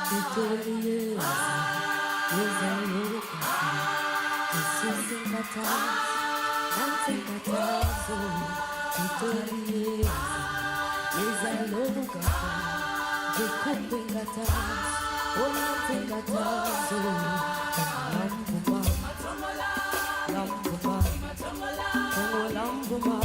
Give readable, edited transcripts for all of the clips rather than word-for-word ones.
Victorious, yes, I know Jesus in the town, dancing the town, Victorious, yes, I know Jacob in the town, oh, dancing the town, Lambuma, oh, Lambuma.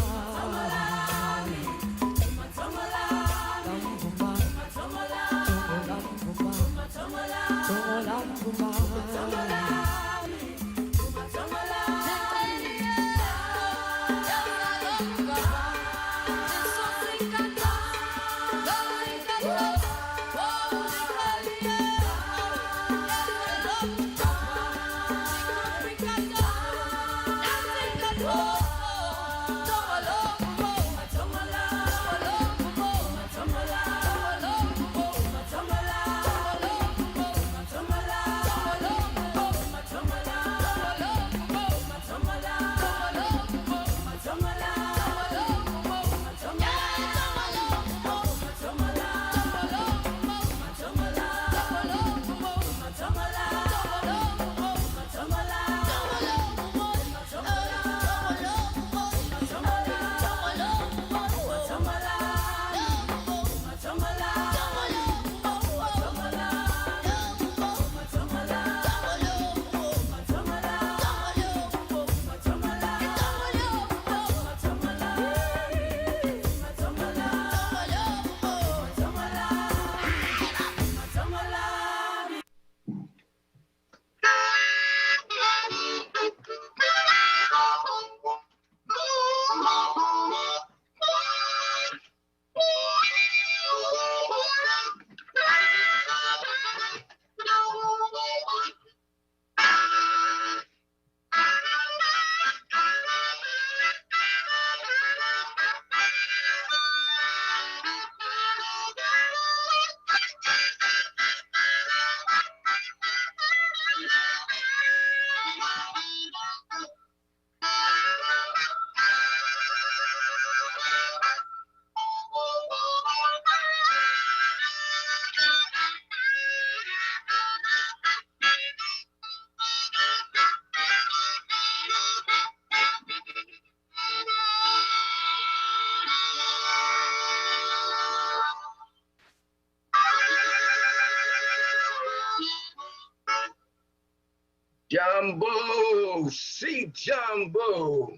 Jumbo, see Jumbo.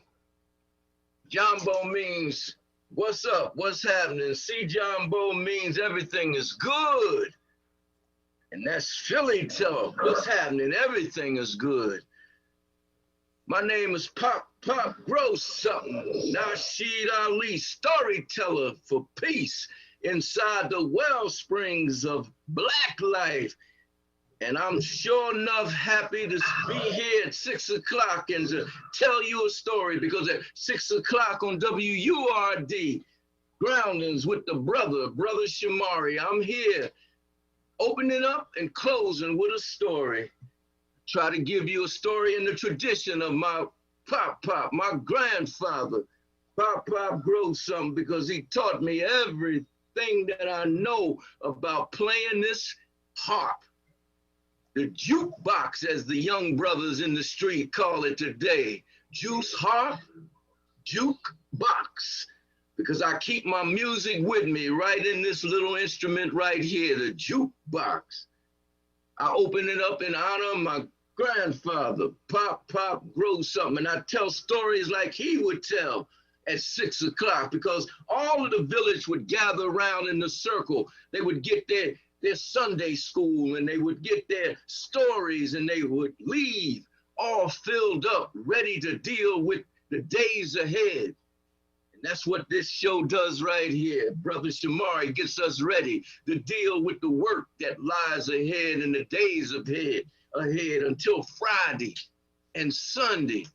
Jumbo means what's up, what's happening. See Jumbo means everything is good. And that's Philly talk. What's happening? Everything is good. My name is Pop Grow Something. Nasheed Ali, storyteller for peace inside the well springs of Black life. And I'm sure enough happy to be here at 6 o'clock and to tell you a story, because at 6 o'clock on WURD, Groundings with the brother Shamari, I'm here opening up and closing with a story. Try to give you a story in the tradition of my Pop, my grandfather. Pop Grow Something, because he taught me everything that I know about playing this harp. The jukebox, as the young brothers in the street call it today. Juice harp, jukebox. Because I keep my music with me right in this little instrument right here, the jukebox. I open it up in honor of my grandfather, Pop Grow Something. And I tell stories like he would tell at 6 o'clock, because all of the village would gather around in the circle. They would get their Sunday school, and they would get their stories, and they would leave all filled up, ready to deal with the days ahead. And that's what this show does right here. Brother Shamari gets us ready to deal with the work that lies ahead in the days ahead until Friday and Sunday,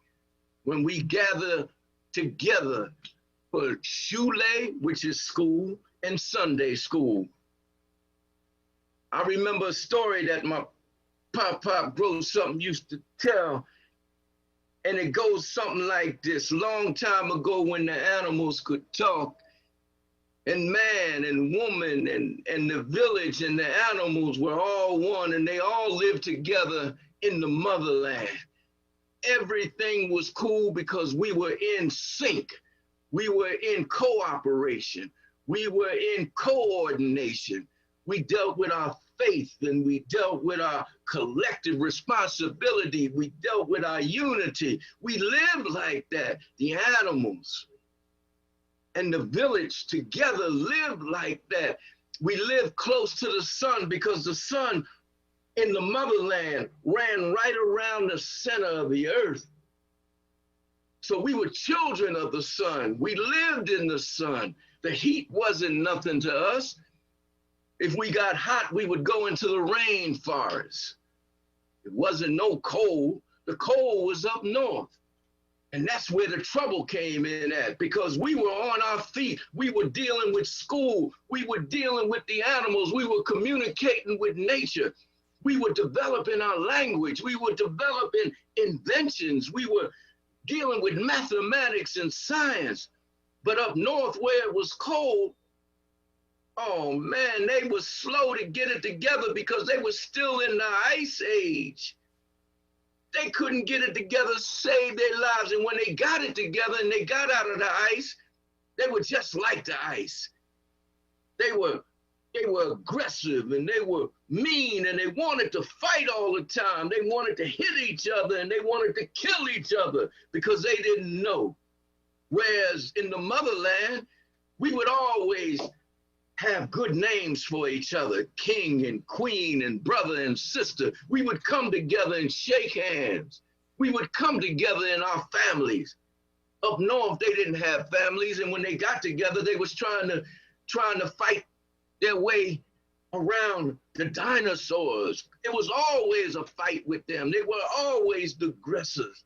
when we gather together for Shule, which is school, and Sunday school. I remember a story that my Pop Grow Something used to tell, and it goes something like this. Long time ago, when the animals could talk, And man and woman and the village and the animals were all one, and they all lived together in the motherland. Everything was cool because we were in sync. We were in cooperation. We were in coordination. We dealt with our faith, and we dealt with our collective responsibility. We dealt with our unity. We lived like that. The animals and the village together lived like that. We lived close to the sun because the sun in the motherland ran right around the center of the earth. So we were children of the sun. We lived in the sun. The heat wasn't nothing to us. If we got hot, we would go into the rainforest. It wasn't no cold. The cold was up north. And that's where the trouble came in at, because we were on our feet. We were dealing with school. We were dealing with the animals. We were communicating with nature. We were developing our language. We were developing inventions. We were dealing with mathematics and science. But up north where it was cold, oh man, they were slow to get it together because they were still in the ice age. They couldn't get it together, save their lives. And when they got it together and they got out of the ice, they were just like the ice. They were aggressive, and they were mean, and they wanted to fight all the time. They wanted to hit each other, and they wanted to kill each other because they didn't know. Whereas in the motherland, we would always have good names for each other, king and queen and brother and sister. We would come together and shake hands. We would come together in our families. Up north, they didn't have families, and when they got together, they was trying to fight their way around the dinosaurs. It was always a fight with them. They were always the aggressors.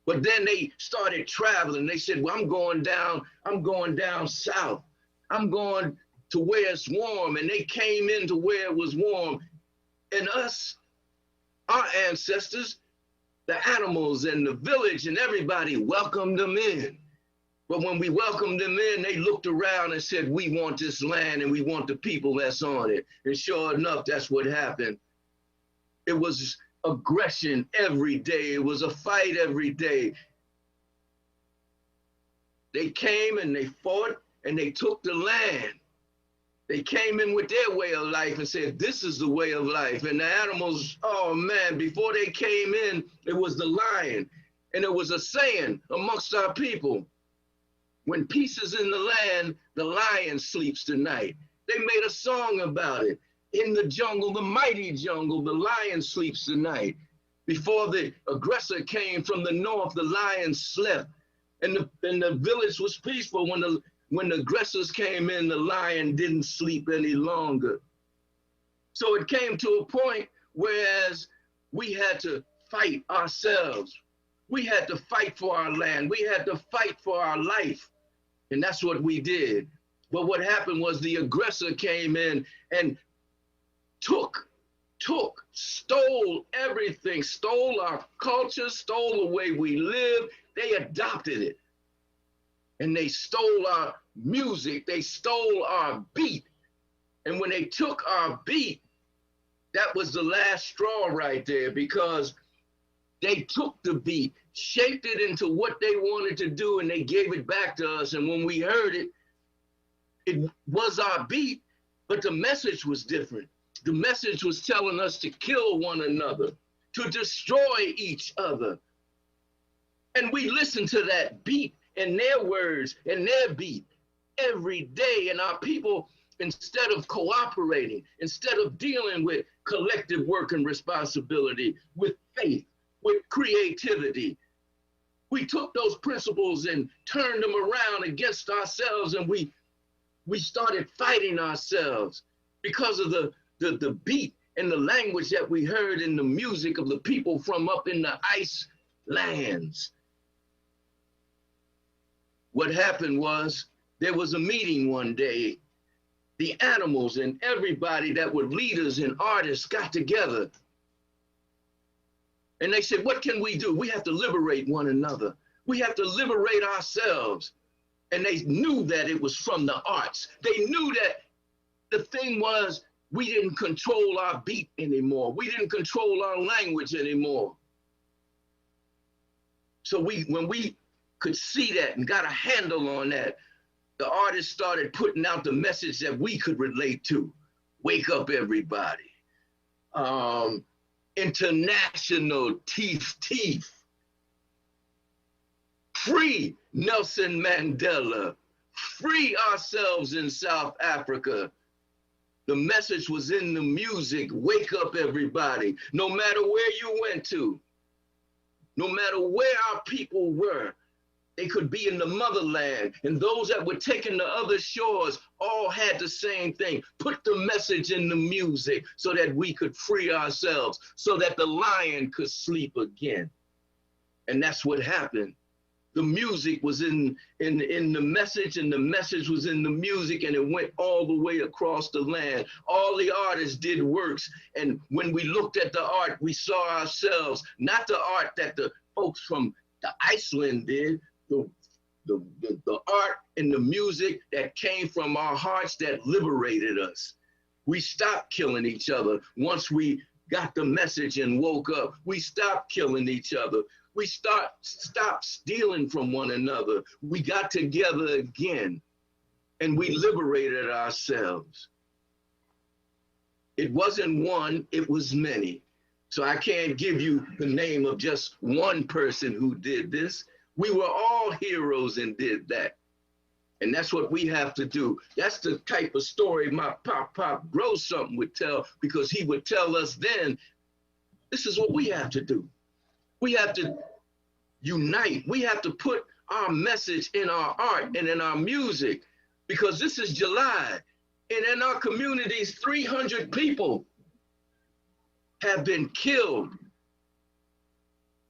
But then they started traveling. They said, well, I'm going down south. I'm going to where it's warm. And they came into where it was warm. And us, our ancestors, the animals and the village and everybody welcomed them in. But when we welcomed them in, they looked around and said, we want this land and we want the people that's on it. And sure enough, that's what happened. It was aggression every day. It was a fight every day. They came and they fought and they took the land. They came in with their way of life and said, this is the way of life. And the animals, oh man, before they came in, it was the lion. And it was a saying amongst our people, when peace is in the land, the lion sleeps tonight. They made a song about it. In the jungle, the mighty jungle, the lion sleeps tonight. Before the aggressor came from the north, the lion slept. And the village was peaceful. When the aggressors came in, the lion didn't sleep any longer. So it came to a point whereas we had to fight ourselves. We had to fight for our land. We had to fight for our life. And that's what we did. But what happened was the aggressor came in and stole everything, stole our culture, stole the way we live. They adopted it. And they stole our music. They stole our beat. And when they took our beat, that was the last straw right there, because they took the beat, shaped it into what they wanted to do, and they gave it back to us. And when we heard it, it was our beat, but the message was different. The message was telling us to kill one another, to destroy each other. And we listened to that beat and their words and their beat every day. And our people, instead of cooperating, instead of dealing with collective work and responsibility, with faith, with creativity, we took those principles and turned them around against ourselves, and we started fighting ourselves because of the beat and the language that we heard in the music of the people from up in the ice lands. What happened was, there was a meeting one day. The animals and everybody that were leaders and artists got together. And they said, what can we do? We have to liberate one another. We have to liberate ourselves. And they knew that it was from the arts. They knew that the thing was, we didn't control our beat anymore. We didn't control our language anymore. So when we could see that and got a handle on that, the artists started putting out the message that we could relate to. Wake up, everybody. International teeth. Free Nelson Mandela. Free ourselves in South Africa. The message was in the music. Wake up, everybody. No matter where you went to, no matter where our people were, they could be in the motherland, and those that were taking the other shores all had the same thing. Put the message in the music so that we could free ourselves, so that the lion could sleep again. And that's what happened. The music was in the message, and the message was in the music, and it went all the way across the land. All the artists did works, and when we looked at the art, we saw ourselves, not the art that the folks from the Iceland did, the art and the music that came from our hearts that liberated us. We stopped killing each other once we got the message and woke up. We stopped killing each other. We stopped stealing from one another. We got together again and we liberated ourselves. It wasn't one, it was many. So I can't give you the name of just one person who did this. We were all heroes and did that. And that's what we have to do. That's the type of story my Pop Grow Something would tell, because he would tell us then, this is what we have to do. We have to unite. We have to put our message in our art and in our music, because this is July. And in our communities, 300 people have been killed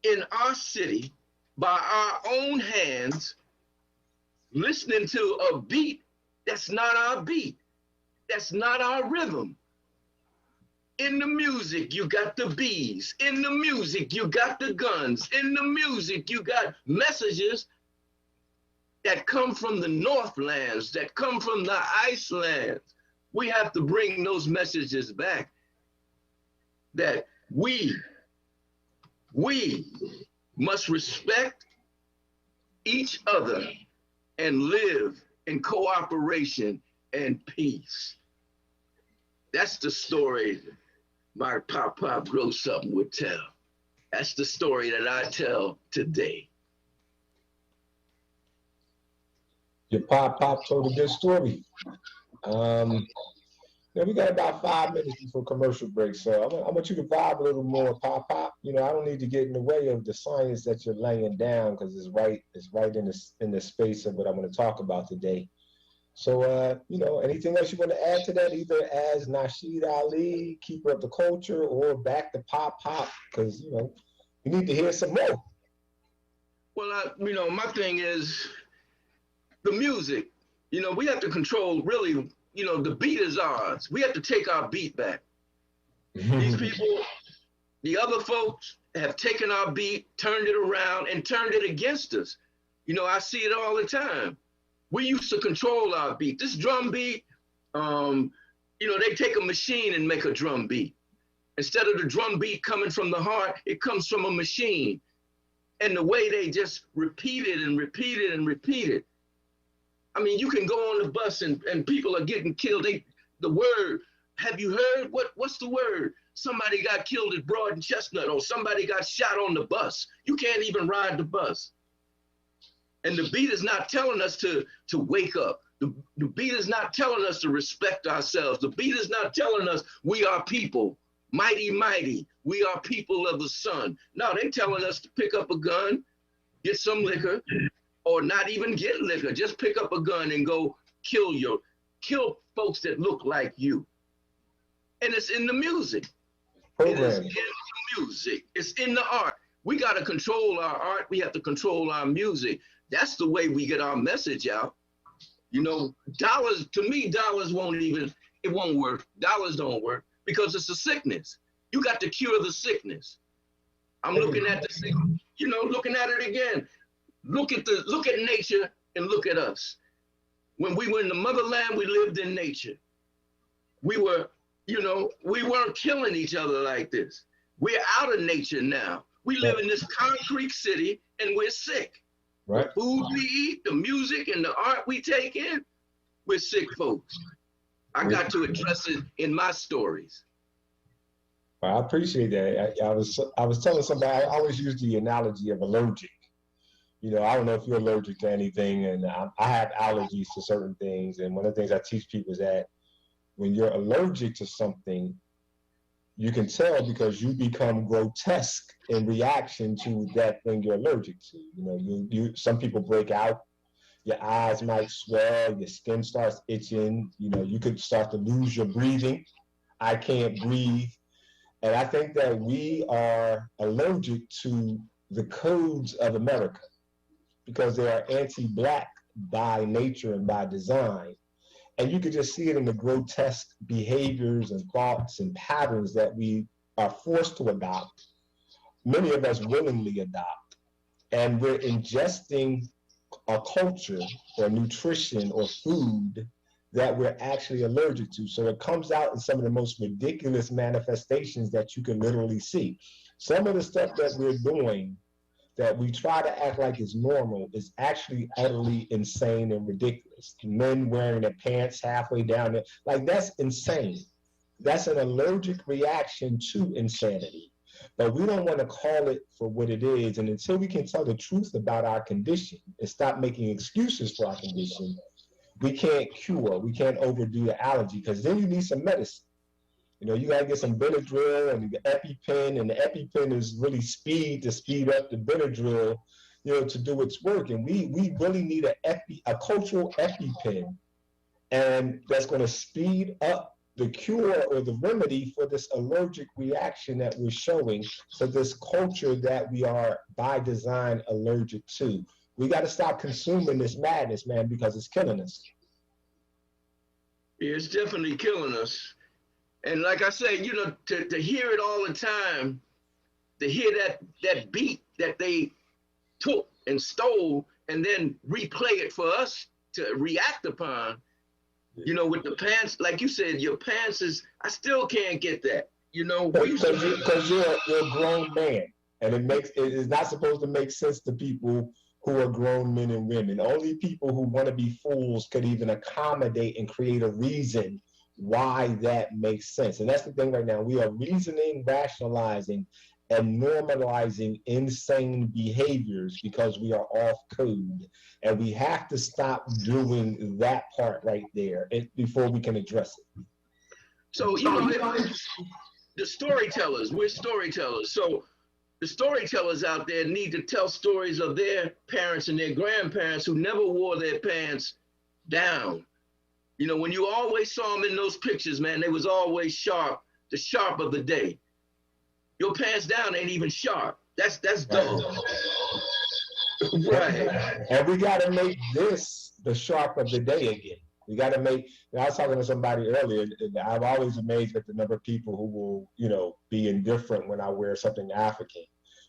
in our city by our own hands, listening to a beat that's not our beat, that's not our rhythm. In the music, you got the bees. In the music, you got the guns. In the music, you got messages that come from the Northlands, that come from the Icelands. We have to bring those messages back, that we must respect each other and live in cooperation and peace. That's the story my Pop Grow Something would tell. That's the story that I tell today. Your Pop told a good story. We got about 5 minutes before commercial break, so I want you to vibe a little more, Pop. I don't need to get in the way of the science that you're laying down, because it's right in the space of what I want to talk about today. So, anything else you want to add to that, either as Nasheed Ali, keeper of the culture, or back to Pop, because, we need to hear some more. Well, my thing is the music. We have to control, really, the beat is ours. We have to take our beat back. These people, the other folks, have taken our beat, turned it around, and turned it against us. I see it all the time. We used to control our beat. This drum beat, they take a machine and make a drum beat. Instead of the drum beat coming from the heart, it comes from a machine. And the way they just repeat it and repeat it and repeat it. I mean, you can go on the bus and people are getting killed. The word, have you heard? What's the word? Somebody got killed at Broad and Chestnut, or somebody got shot on the bus. You can't even ride the bus. And the beat is not telling us to wake up. The beat is not telling us to respect ourselves. The beat is not telling us we are people, mighty, mighty. We are people of the sun. No, they're telling us to pick up a gun, get some liquor, or not even get liquor. Just pick up a gun and go kill folks that look like you. And it's in the music. It is in the music. It's in the art. We got to control our art. We have to control our music. That's the way we get our message out. Dollars, to me, dollars it won't work. Dollars don't work because it's a sickness. You got to cure the sickness. I'm looking at the sickness, looking at it again. Look at nature and look at us. When we were in the motherland, we lived in nature. We were, you know, we weren't killing each other like this. We're out of nature now. We live in this concrete city and we're sick. Right. The food we eat, the music and the art we take in, we're sick folks. I got to address it in my stories. Well, I appreciate that. I was telling somebody, I always use the analogy of allergic. You know, I don't know if you're allergic to anything, and I have allergies to certain things. And one of the things I teach people is that when you're allergic to something, you can tell because you become grotesque in reaction to that thing you're allergic to. You know, some people break out, your eyes might swell, your skin starts itching, you know, you could start to lose your breathing. I can't breathe. And I think that we are allergic to the codes of America because they are anti-Black by nature and by design. And you could just see it in the grotesque behaviors and thoughts and patterns that we are forced to adopt. Many of us willingly adopt. And we're ingesting a culture or nutrition or food that we're actually allergic to. So it comes out in some of the most ridiculous manifestations that you can literally see. Some of the stuff that we're doing that we try to act like is normal is actually utterly insane and ridiculous. Men wearing their pants halfway down there, like that's insane. That's an allergic reaction to insanity. But we don't want to call it for what it is. And until we can tell the truth about our condition and stop making excuses for our condition, we can't cure, we can't overdo the allergy, because then you need some medicine. You know, you got to get some Benadryl and the EpiPen, and the EpiPen is really speed to speed up the Benadryl, you know, to do its work. And we really need a cultural EpiPen, and that's going to speed up the cure or the remedy for this allergic reaction that we're showing to this culture that we are by design allergic to. We got to stop consuming this madness, man, because it's killing us. It's definitely killing us. And like I said, you know, to hear it all the time, to hear that beat that they took and stole and then replay it for us to react upon, you know, with the pants, like you said, your pants is, I still can't get that, you know. Because you're a grown man, and it is not supposed to make sense to people who are grown men and women. Only people who want to be fools could even accommodate and create a reason why that makes sense. And that's the thing right now. We are reasoning, rationalizing, and normalizing insane behaviors because we are off code. And we have to stop doing that part right there before we can address it. So, you know, the storytellers, we're storytellers. So the storytellers out there need to tell stories of their parents and their grandparents who never wore their pants down. You know, when you always saw them in those pictures, man, they was always sharp, the sharp of the day. Your pants down ain't even sharp. That's dumb. Right. And we got to make this the sharp of the day again. We got to make, I was talking to somebody earlier, I'm always amazed at the number of people who will, you know, be indifferent when I wear something African.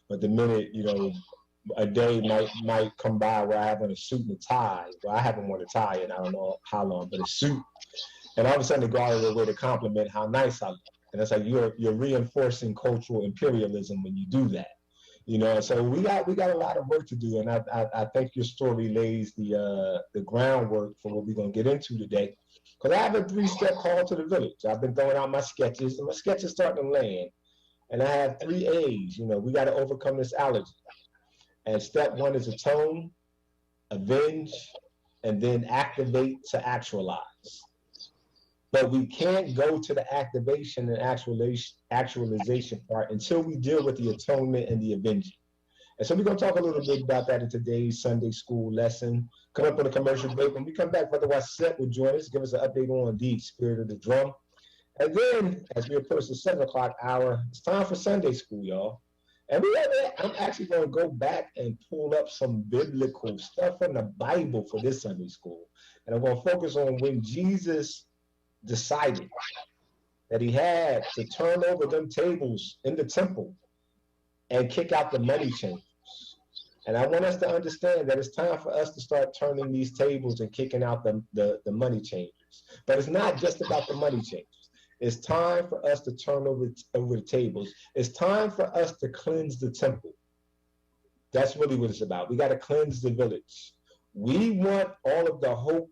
But the minute, you know, a day might come by where I have on a suit and a tie. Well, I haven't worn a tie in I don't know how long, but a suit. And all of a sudden they go out of their way to compliment how nice I look. And it's like you're reinforcing cultural imperialism when you do that. You know, so we got a lot of work to do, and I think your story lays the groundwork for what we're gonna get into today. Because I have a 3-step call to the village. I've been throwing out my sketches, and my sketches starting to land. And I have 3 A's. You know, we got to overcome this allergy. And step 1 is atone, avenge, and then activate to actualize. But we can't go to the activation and actualization part until we deal with the atonement and the avenging. And so we're going to talk a little bit about that in today's Sunday school lesson. Come up on a commercial break. When we come back, Brother Wasset will join us, give us an update on the spirit of the drum. And then, as we approach the 7 o'clock hour, it's time for Sunday school, y'all. And I'm actually going to go back and pull up some biblical stuff from the Bible for this Sunday school. And I'm going to focus on when Jesus decided that he had to turn over them tables in the temple and kick out the money changers. And I want us to understand that it's time for us to start turning these tables and kicking out the money changers. But it's not just about the money changers. It's time for us to turn over the tables. It's time for us to cleanse the temple. That's really what it's about. We got to cleanse the village. We want all of the hope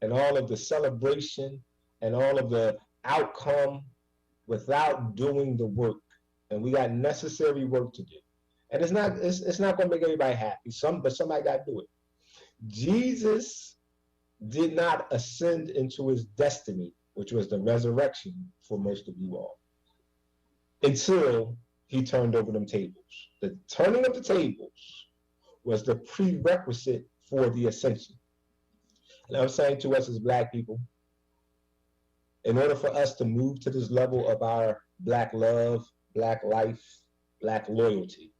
and all of the celebration and all of the outcome without doing the work. And we got necessary work to do. And it's not going to make everybody happy. But somebody got to do it. Jesus did not ascend into his destiny, which was the resurrection for most of you all, until he turned over them tables. The turning of the tables was the prerequisite for the ascension. And I'm saying to us as Black people, in order for us to move to this level of our Black love, Black life, Black loyalty,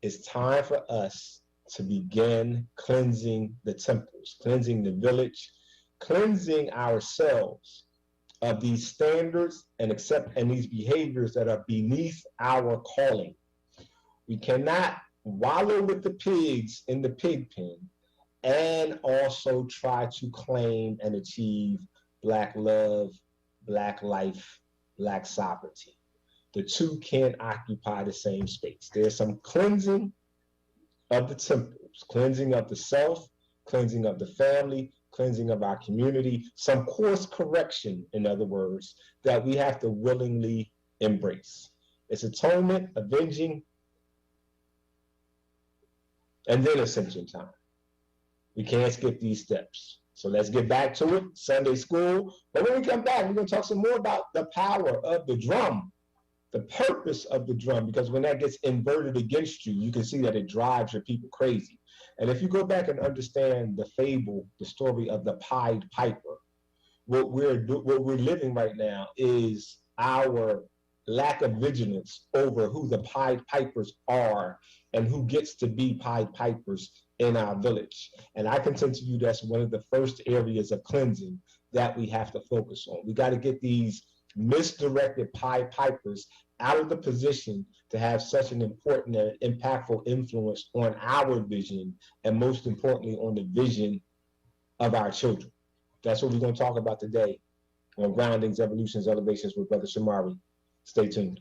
it's time for us to begin cleansing the temples, cleansing the village, cleansing ourselves of these standards and these behaviors that are beneath our calling. We cannot wallow with the pigs in the pig pen and also try to claim and achieve Black love, Black life, Black sovereignty. The two can't occupy the same space. There's some cleansing of the temples, cleansing of the self, cleansing of the family, cleansing of our community, some course correction, in other words, that we have to willingly embrace. It's atonement, avenging, and then ascension time. We can't skip these steps. So let's get back to it, Sunday school. But when we come back, we're going to talk some more about the power of the drum, the purpose of the drum, because when that gets inverted against you, you can see that it drives your people crazy. And if you go back and understand the fable, the story of the Pied Piper, what we're living right now is our lack of vigilance over who the Pied Pipers are and who gets to be Pied Pipers in our village. And I contend to you that's one of the first areas of cleansing that we have to focus on. We got to get these misdirected Pied Pipers out of the position to have such an important and impactful influence on our vision, and most importantly, on the vision of our children. That's what we're going to talk about today on Groundings, Evolutions, Elevations with Brother Shamari. Stay tuned.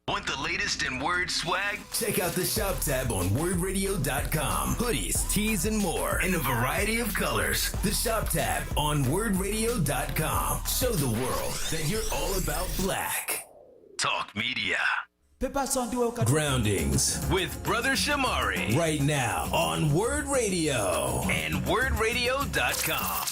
Want the latest in WURD swag? Check out the shop tab on WURDradio.com. Hoodies, tees, and more in a variety of colors. The shop tab on WURDradio.com. Show the world that you're all about Black. Talk Media. Groundings with Brother Shamari. Right now on WURD Radio and WURDradio.com.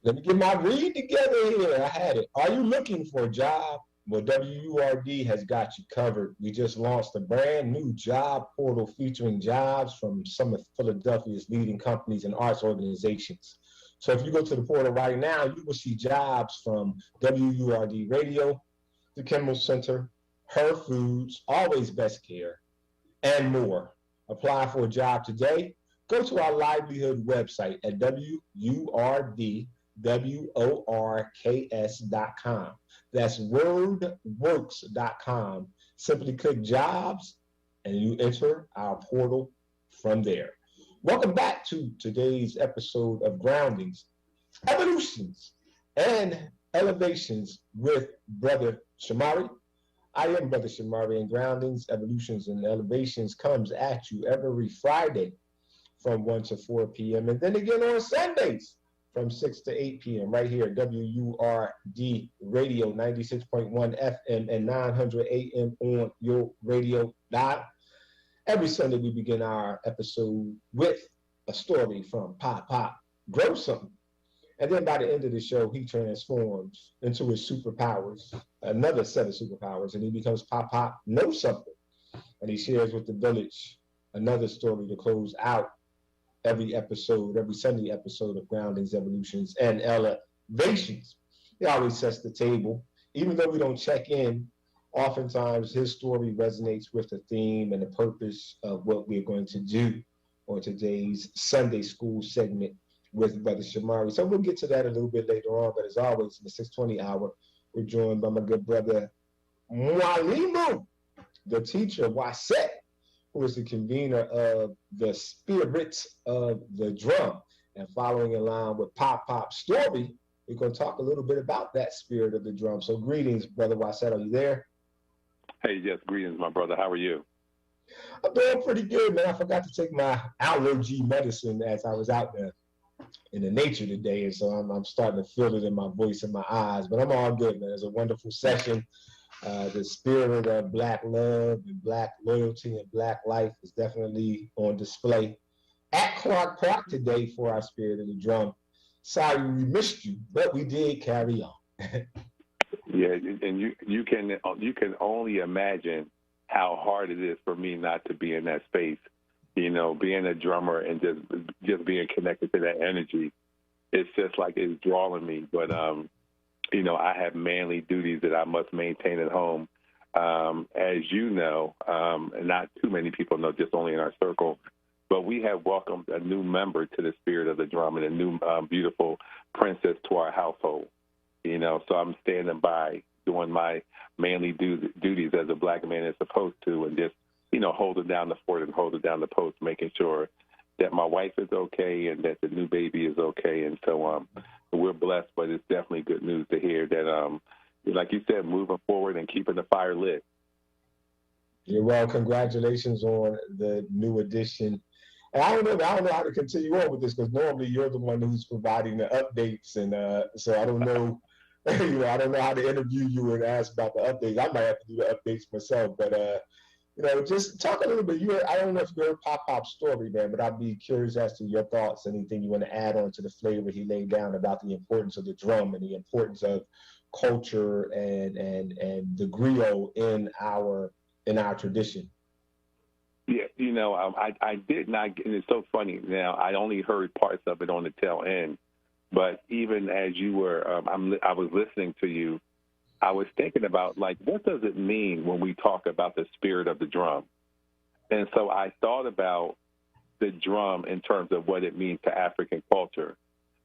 Let me get my read together here. I had it. Are you looking for a job? Well, WURD has got you covered. We just launched a brand new job portal featuring jobs from some of Philadelphia's leading companies and arts organizations. So if you go to the portal right now, you will see jobs from WURD Radio, the Kimmel Center, Her Foods, Always Best Care, and more. Apply for a job today. Go to our livelihood website at WURDWORKS.com. That's wordworks.com. Simply click jobs and you enter our portal from there. Welcome back to today's episode of Groundings, Evolutions, and Elevations with Brother Shamari. I am Brother Shamari, and Groundings, Evolutions, and Elevations comes at you every Friday from 1 to 4 p.m. and then again on Sundays from 6 to 8 p.m. right here at WURD Radio, 96.1 FM and 900 AM on your radio dial. Every Sunday we begin our episode with a story from Pop Pop, Grow Something. And then by the end of the show, he transforms into his superpowers, another set of superpowers, and he becomes Pop Pop Know Something. And he shares with the village another story to close out every episode, every Sunday episode of Groundings, Evolutions, and Elevations. He always sets the table. Even though we don't check in, oftentimes his story resonates with the theme and the purpose of what we're going to do on today's Sunday school segment with Brother Shamari. So we'll get to that a little bit later on, but as always, in the 620 hour, we're joined by my good brother, Mwalimu, the teacher, Waset, who is the convener of the Spirits of the Drum. And following in line with Pop's story, we're going to talk a little bit about that spirit of the drum. So greetings, Brother Wasset. Are you there? Hey, yes, greetings, my brother. How are you? I'm doing pretty good, man. I forgot to take my allergy medicine as I was out there in the nature today, and so I'm starting to feel it in my voice and my eyes. But I'm all good, man. It's a wonderful session. The spirit of Black love and Black loyalty and Black life is definitely on display at Clark Park today for our spirit of the drum. Sorry we missed you, but we did carry on. Yeah, and you can only imagine how hard it is for me not to be in that space. You know, being a drummer and just being connected to that energy, it's just like it's drawing me. But you know, I have manly duties that I must maintain at home. As you know, and not too many people know, just only in our circle. But we have welcomed a new member to the spirit of the drum and a new beautiful princess to our household. You know, so I'm standing by doing my manly duties as a Black man is supposed to, and just, you know, holding down the fort and holding down the post, making sure that my wife is okay and that the new baby is okay. And so we're blessed, but it's definitely good news to hear that, like you said, moving forward and keeping the fire lit. Yeah, well, congratulations on the new addition. And I don't know how to continue on with this, because normally you're the one who's providing the updates, and so I don't know, you know, I don't know how to interview you and ask about the updates. I might have to do the updates myself, but you know, just talk a little bit. I don't know if you heard Pop's story, man, but I'd be curious as to your thoughts. Anything you want to add on to the flavor he laid down about the importance of the drum and the importance of culture and the griot in our tradition. Yeah, you know, I did not, and it's so funny now, I only heard parts of it on the tail end, but even as you were, I was listening to you, I was thinking about, like, what does it mean when we talk about the spirit of the drum? And so I thought about the drum in terms of what it means to African culture.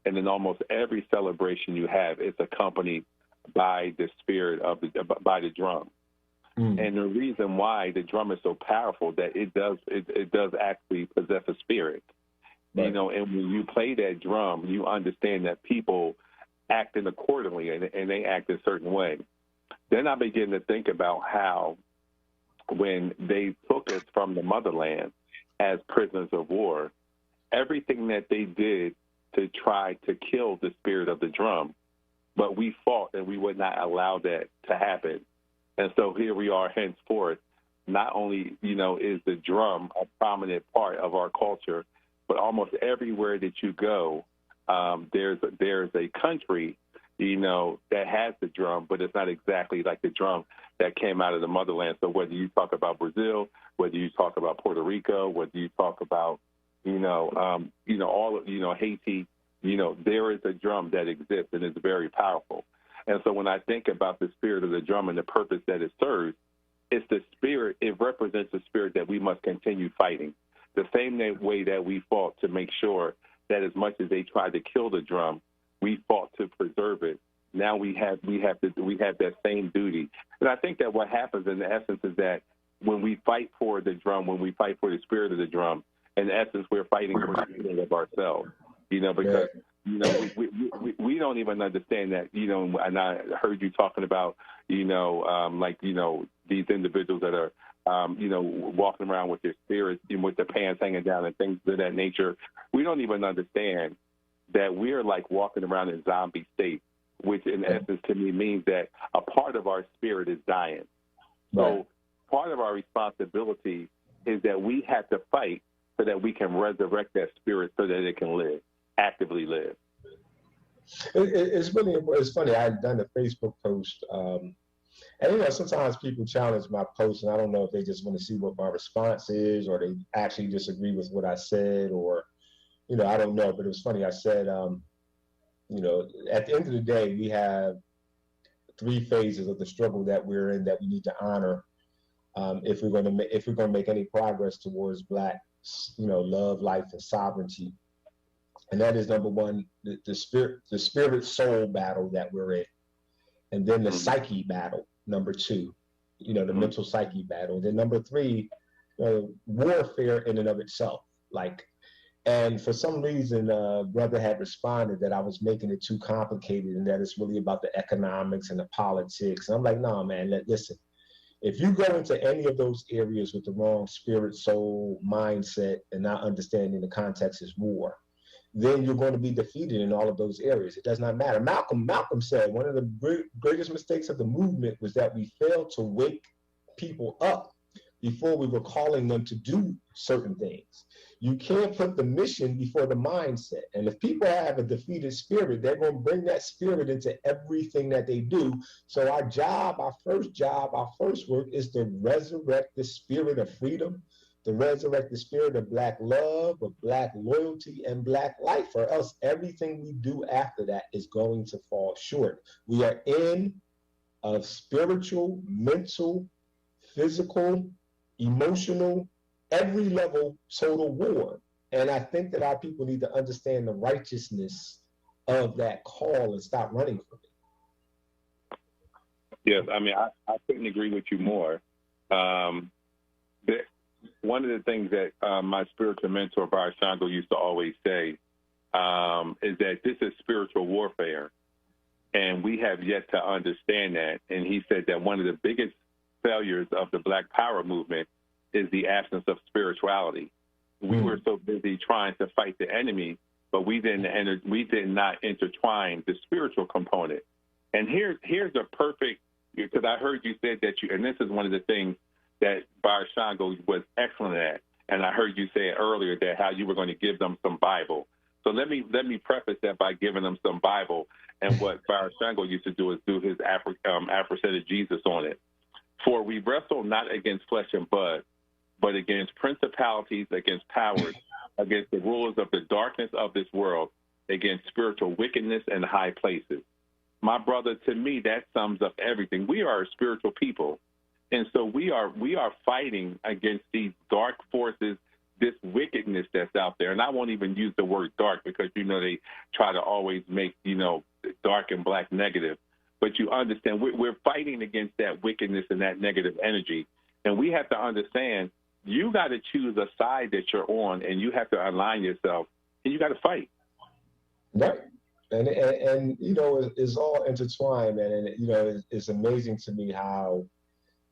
And in almost every celebration you have, it's accompanied by the spirit of by the drum. And the reason why the drum is so powerful that it does actually possess a spirit, right. You know. And when you play that drum, you understand that people acting accordingly, and they act a certain way. Then I begin to think about how when they took us from the motherland as prisoners of war, everything that they did to try to kill the spirit of the drum, but we fought and we would not allow that to happen. And so here we are henceforth. Not only, you know, is the drum a prominent part of our culture, but almost everywhere that you go, there's a country, you know, that has the drum, but it's not exactly like the drum that came out of the motherland. So whether you talk about Brazil, whether you talk about Puerto Rico, whether you talk about, all of, Haiti, there is a drum that exists and is very powerful. And so when I think about the spirit of the drum and the purpose that it serves, it's the spirit, it represents the spirit that we must continue fighting. The same way that we fought to make sure that as much as they tried to kill the drum, we fought to preserve it. Now we have that same duty. And I think that what happens in the essence is that when we fight for the drum, when we fight for the spirit of the drum, in essence, we're fighting for the spirit of ourselves, because we don't even understand that, and I heard you talking about, these individuals that are, walking around with their spirits, with their pants hanging down and things of that nature. We don't even understand that we're like walking around in zombie state, which in essence to me means that a part of our spirit is dying. So part of our responsibility is that we have to fight so that we can resurrect that spirit so that it can live, actively live. It's funny. I've done a Facebook post, and sometimes people challenge my posts, and I don't know if they just want to see what my response is, or they actually disagree with what I said, or I don't know. But it was funny. I said, at the end of the day, we have 3 phases of the struggle that we're in that we need to honor if we're going to make any progress towards Black, love, life, and sovereignty. And that is number 1, the spirit soul battle that we're in, and then the psyche battle, number 2, the mental psyche battle. Then number 3, warfare in and of itself. Like, and for some reason, brother had responded that I was making it too complicated and that it's really about the economics and the politics. And I'm like, no, man, listen, if you go into any of those areas with the wrong spirit, soul, mindset, and not understanding the context is war, then you're going to be defeated in all of those areas. It does not matter. Malcolm said one of the greatest mistakes of the movement was that we failed to wake people up before we were calling them to do certain things. You can't put the mission before the mindset. And if people have a defeated spirit, they're going to bring that spirit into everything that they do. So our first work is to resurrect the spirit of freedom, to resurrect the spirit of Black love, of Black loyalty, and Black life, or else everything we do after that is going to fall short. We are in a spiritual, mental, physical, emotional, every level total war. And I think that our people need to understand the righteousness of that call and stop running from it. Yes, I mean, I couldn't agree with you more. One of the things that my spiritual mentor, Bar Shango, used to always say is that this is spiritual warfare, and we have yet to understand that. And he said that one of the biggest failures of the Black Power movement is the absence of spirituality. We were so busy trying to fight the enemy, but we did not intertwine the spiritual component. And here's a perfect, because I heard you said that and this is one of the things that Bar Shango was excellent at, and I heard you say earlier that how you were going to give them some Bible. So let me preface that by giving them some Bible, and what Bar Shango used to do is do his Afrocentric Jesus on it. For we wrestle not against flesh and blood, but against principalities, against powers, against the rulers of the darkness of this world, against spiritual wickedness in high places. My brother, to me, that sums up everything. We are a spiritual people, and so we are fighting against these dark forces, this wickedness that's out there. And I won't even use the word dark because, they try to always make, dark and black negative. But you understand, we're fighting against that wickedness and that negative energy. And we have to understand, you got to choose a side that you're on, and you have to align yourself, and you got to fight. Right. And it's all intertwined, man. And, it's amazing to me how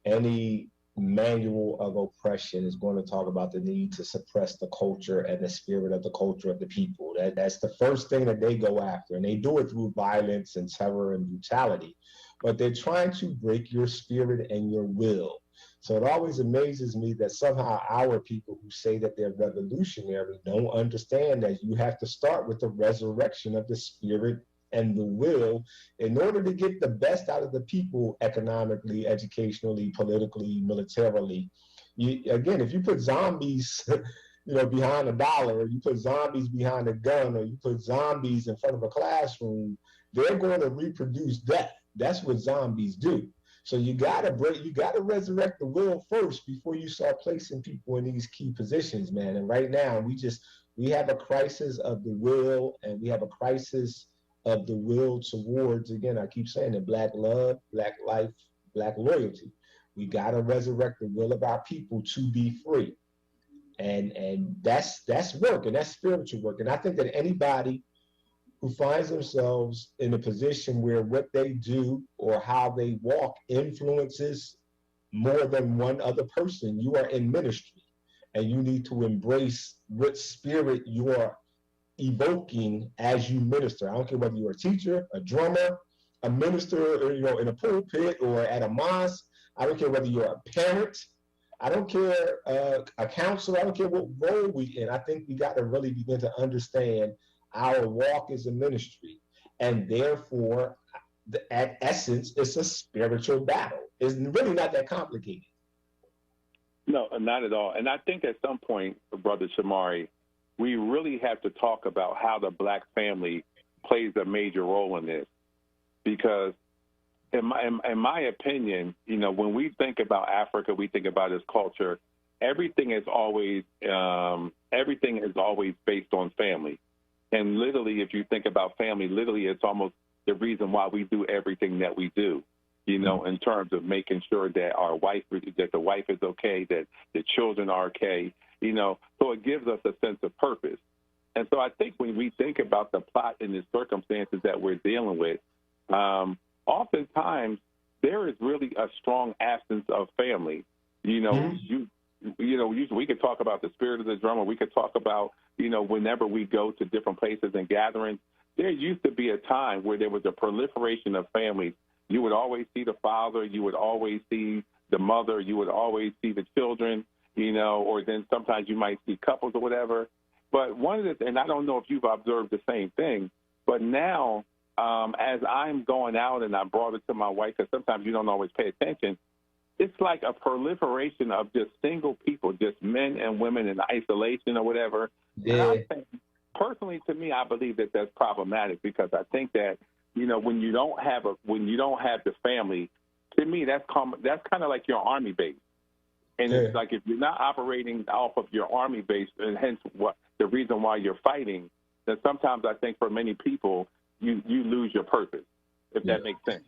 any manual of oppression is going to talk about the need to suppress the culture and the spirit of the culture of the people. That's the first thing that they go after, and they do it through violence and terror and brutality. But they're trying to break your spirit and your will. So it always amazes me that somehow our people who say that they're revolutionary don't understand that you have to start with the resurrection of the spirit and the will in order to get the best out of the people economically, educationally, politically, militarily. Again, if you put zombies behind a dollar, or you put zombies behind a gun, or you put zombies in front of a classroom, they're going to reproduce death. That's what zombies do. So you gotta resurrect the will first before you start placing people in these key positions, man. And right now we have a crisis of the will, and we have a crisis of the will towards, again, I keep saying it, Black love, Black life, Black loyalty. We gotta resurrect the will of our people to be free. And that's work, and that's spiritual work. And I think that anybody who finds themselves in a position where what they do or how they walk influences more than one other person, you are in ministry, and you need to embrace what spirit you are evoking as you minister. I don't care whether you're a teacher, a drummer, a minister, or, in a pulpit or at a mosque. I don't care whether you're a parent. I don't care, a counselor. I don't care what role we in. I think we got to really begin to understand our walk is a ministry, and therefore, at essence, it's a spiritual battle. It's really not that complicated. No, not at all. And I think at some point, Brother Shamari, we really have to talk about how the Black family plays a major role in this, because in my opinion, when we think about Africa, we think about its culture. Everything is always based on family. And literally, if you think about family, literally, it's almost the reason why we do everything that we do. in terms of making sure that the wife is okay, that the children are okay, so it gives us a sense of purpose. And so I think when we think about the plot and the circumstances that we're dealing with, oftentimes there is really a strong absence of family. We could talk about the spirit of the drum, or we could talk about, whenever we go to different places and gatherings, there used to be a time where there was a proliferation of families. You would always see the father, you would always see the mother, you would always see the children, or then sometimes you might see couples or whatever. But and I don't know if you've observed the same thing, but now as I'm going out and I brought it to my wife, because sometimes you don't always pay attention, it's like a proliferation of just single people, just men and women in isolation or whatever. Yeah. And I'm saying, personally, to me, I believe that that's problematic, because I think that, when you don't have the family, to me, that's kind of like your army base. And It's like if you're not operating off of your army base, and hence the reason why you're fighting, then sometimes I think for many people, you lose your purpose, if that makes sense.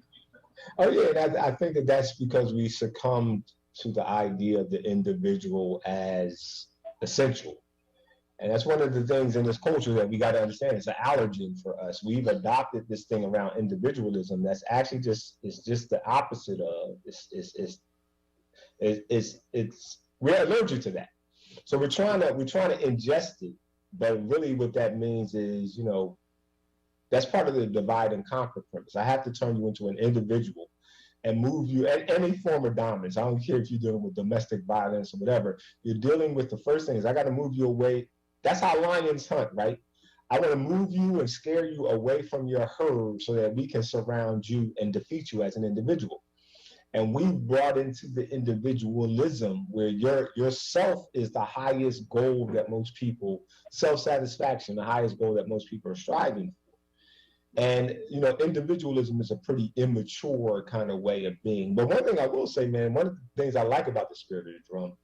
Oh, yeah, and I think that's because we succumbed to the idea of the individual as essential. And that's one of the things in this culture that we got to understand. It's an allergen for us. We've adopted this thing around individualism that's actually just the opposite of. We're allergic to that. So we're trying to ingest it, but really what that means is, that's part of the divide and conquer premise. I have to turn you into an individual and move you at any form of dominance. I don't care if you're dealing with domestic violence or whatever. You're dealing with the first thing is I got to move you away. That's how lions hunt, right? I want to move you and scare you away from your herd so that we can surround you and defeat you as an individual. And we brought into the individualism where your self is the highest goal that most people, self-satisfaction, the highest goal that most people are striving for. And, individualism is a pretty immature kind of way of being. But one thing I will say, man, one of the things I like about the spirit of the drum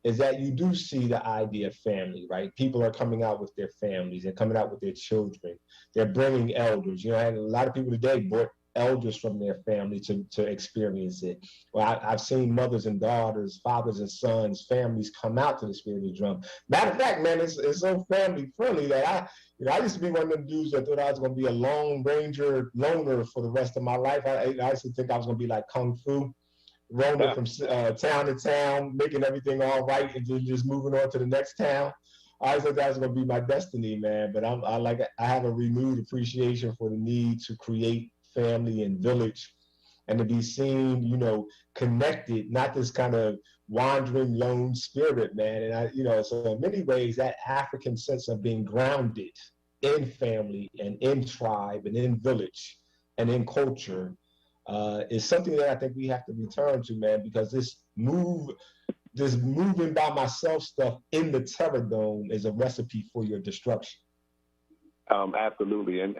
is that you do see the idea of family, right? People are coming out with their families. They're coming out with their children. They're bringing elders. And a lot of people today brought elders from their family to experience it. Well, I've seen mothers and daughters, fathers and sons, families come out to the spirit of the drum. Matter of fact, man, it's so family friendly that I used to be one of them dudes that thought I was going to be a Lone Ranger loner for the rest of my life. I used to think I was going to be like Kung Fu, roaming from town to town, making everything all right, and then just moving on to the next town. I always thought that was going to be my destiny, man. But I have a renewed appreciation for the need to create family and village, and to be seen, connected, not this kind of wandering lone spirit, man. And so in many ways, that African sense of being grounded in family and in tribe and in village and in culture is something that I think we have to return to, man, because this moving by myself stuff in the terror dome is a recipe for your destruction. Absolutely. And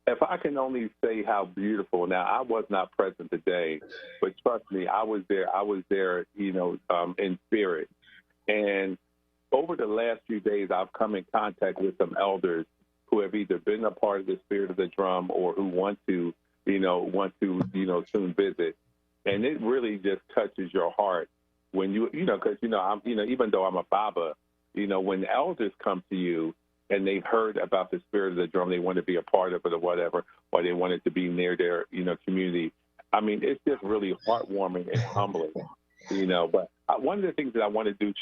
if I can only say how beautiful. Now, I was not present today, but trust me, I was there, in spirit. And over the last few days, I've come in contact with some elders who have either been a part of the spirit of the drum or who want to soon visit. And it really just touches your heart when because I'm, even though I'm a Baba, when elders come to you and they've heard about the spirit of the drum, they want to be a part of it or whatever, or they want it to be near their, community. I mean, it's just really heartwarming and humbling, But one of the things that I want to do,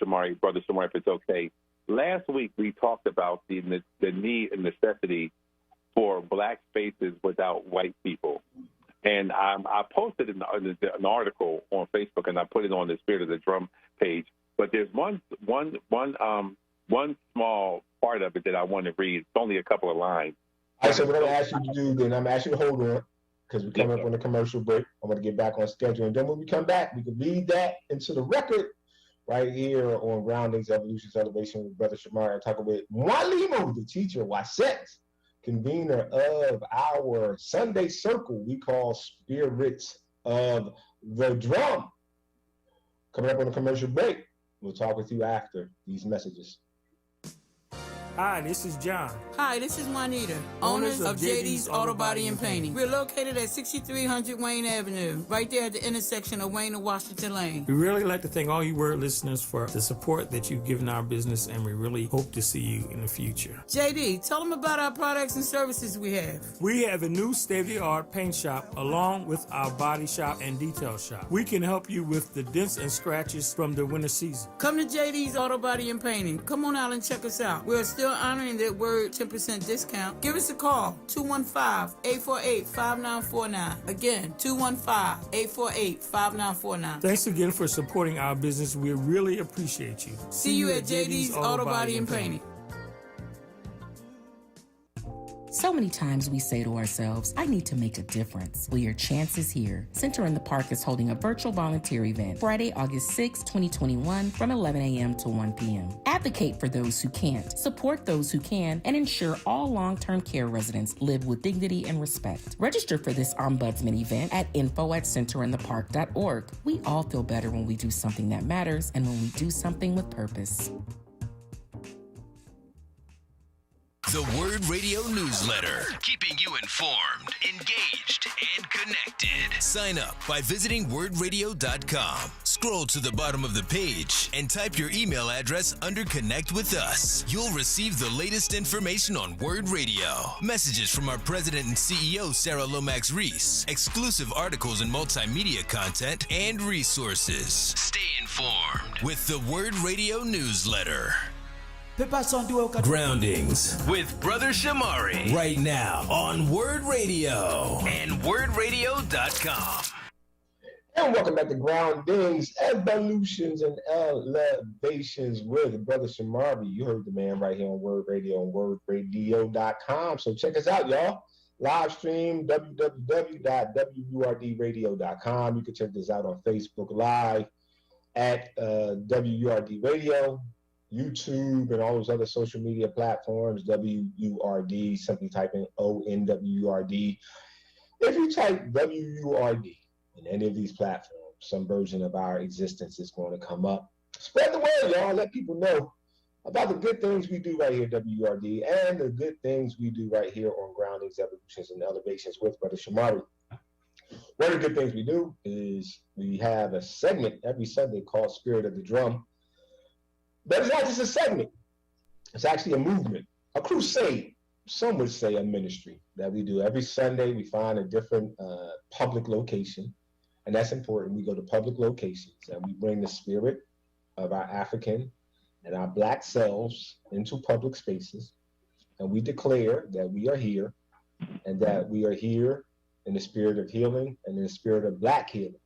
Brother Shamari, if it's okay, last week we talked about the need and necessity for Black spaces without white people. And I posted an article on Facebook, and I put it on the Spirit of the Drum page. But there's one small part of it that I want to read. It's only a couple of lines. All right, so what I'm going to ask you to do, then I'm asking you to hold on, because we're coming up on a commercial break. I'm going to get back on schedule. And then when we come back, we can read that into the record right here on Groundings, Evolutions, Elevation with Brother Shamari. I'm talking with Mwalimu, the teacher, Waset, convener of our Sunday circle we call Spirits of the Drum. Coming up on a commercial break. We'll talk with you after these messages. Hi, this is John. Hi, this is Juanita, owners of JD's Auto Body and Painting. We're located at 6300 Wayne Avenue, right there at the intersection of Wayne and Washington Lane. We really like to thank all you WURD listeners for the support that you've given our business, and we really hope to see you in the future. JD, tell them about our products and services we have. We have a new state-of-the-art paint shop along with our body shop and detail shop. We can help you with the dents and scratches from the winter season. Come to JD's Auto Body and Painting. Come on out and check us out. We're still honoring that WURD 10% discount. Give us a call, 215-848-5949. Again, 215-848-5949. Thanks again for supporting our business. We really appreciate you. See you at JD's Auto Body and Painting. So many times we say to ourselves, I need to make a difference. Well, your chance is here. Center in the Park is holding a virtual volunteer event Friday, August 6, 2021 from 11 a.m. to 1 p.m. Advocate for those who can't, support those who can, and ensure all long-term care residents live with dignity and respect. Register for this Ombudsman event at info@centerinthepark.org. We all feel better when we do something that matters and when we do something with purpose. The WURD Radio newsletter, keeping you informed, engaged, and connected. Sign up by visiting WURDradio.com. Scroll to the bottom of the page and type your email address under Connect with Us. You'll receive the latest information on WURD Radio, messages from our president and CEO, Sarah Lomax Reese, exclusive articles and multimedia content, and resources. Stay informed with the WURD Radio newsletter. Groundings with Brother Shamari right now on WURD Radio and WURDradio.com. And welcome back to Groundings, Evolutions, and Elevations with Brother Shamari. You heard the man right here on WURD Radio and WURDradio.com. So check us out, y'all. Live stream, www.WURDradio.com. You can check this out on Facebook Live at WURD Radio, YouTube, and all those other social media platforms, WURD, simply type in ONWURD. If you type WURD in any of these platforms, some version of our existence is going to come up. Spread the word, y'all. Let people know about the good things we do right here at WURD and the good things we do right here on Groundings, Evolutions, and Elevations with Brother Shamari. One of the good things we do is we have a segment every Sunday called Spirit of the Drum. But it's not just a segment. It's actually a movement, a crusade. Some would say a ministry that we do. Every Sunday, we find a different public location, and that's important. We go to public locations, and we bring the spirit of our African and our Black selves into public spaces, and we declare that we are here, and that we are here in the spirit of healing and in the spirit of Black healing.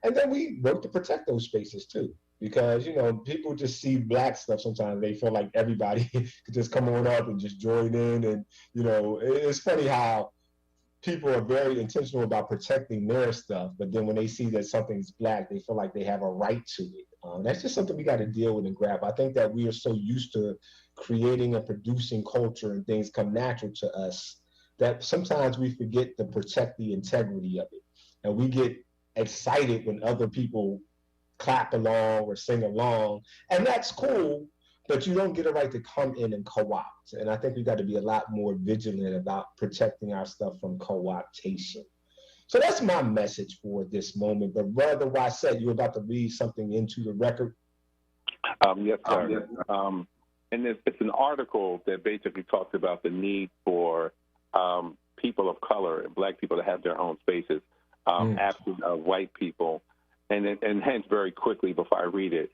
And then we work to protect those spaces, too. Because, you know, people just see Black stuff sometimes. They feel like everybody could just come on up and just join in. And, you know, it's funny how people are very intentional about protecting their stuff. But then when they see that something's Black, they feel like they have a right to it. That's just something we got to deal with and grab. I think that we are so used to creating and producing culture and things come natural to us that sometimes we forget to protect the integrity of it. And we get excited when other people clap along or sing along, and that's cool, but you don't get a right to come in and co-opt. And I think we got to be a lot more vigilant about protecting our stuff from co-optation. So that's my message for this moment. But Brother Wysett, you're about to read something into the record? Yes, sir. And it's an article that basically talks about the need for people of color and Black people to have their own spaces, absent of white people. And hence, very quickly before I read it,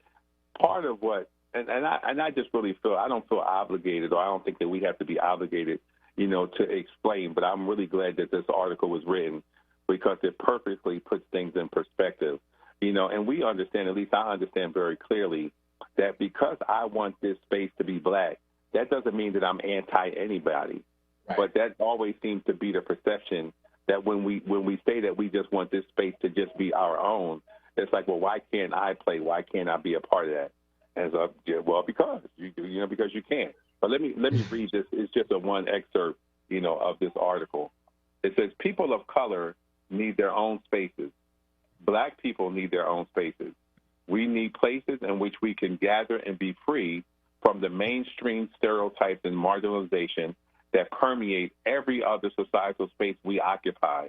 part of what, and I just really feel, I don't feel obligated, or I don't think that we have to be obligated, you know, to explain, but I'm really glad that this article was written because it perfectly puts things in perspective, you know, and we understand, at least I understand very clearly, that because I want this space to be Black, that doesn't mean that I'm anti-anybody, right. But that always seems to be the perception that when we say that we just want this space to just be our own, it's like, well, why can't I play? Why can't I be a part of that? And so, yeah, well, because because you can't. But let me read this. It's just a one excerpt, you know, of this article. It says, people of color need their own spaces. Black people need their own spaces. We need places in which we can gather and be free from the mainstream stereotypes and marginalization that permeate every other societal space we occupy.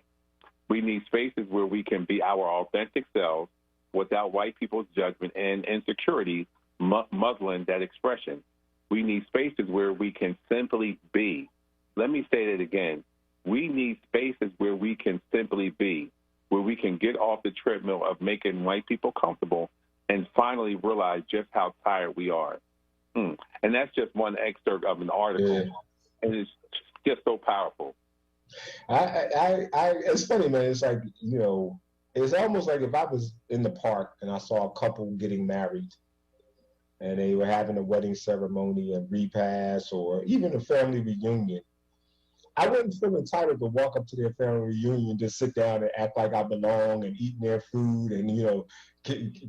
We need spaces where we can be our authentic selves without white people's judgment and insecurity muzzling that expression. We need spaces where we can simply be. Let me say that again. We need spaces where we can simply be, where we can get off the treadmill of making white people comfortable and finally realize just how tired we are. And that's just one excerpt of an article. Yeah. And it's just so powerful. It's funny, man. It's like, it's almost like if I was in the park and I saw a couple getting married and they were having a wedding ceremony, a repast, or even a family reunion, I wouldn't feel entitled to walk up to their family reunion, just sit down and act like I belong and eat their food and,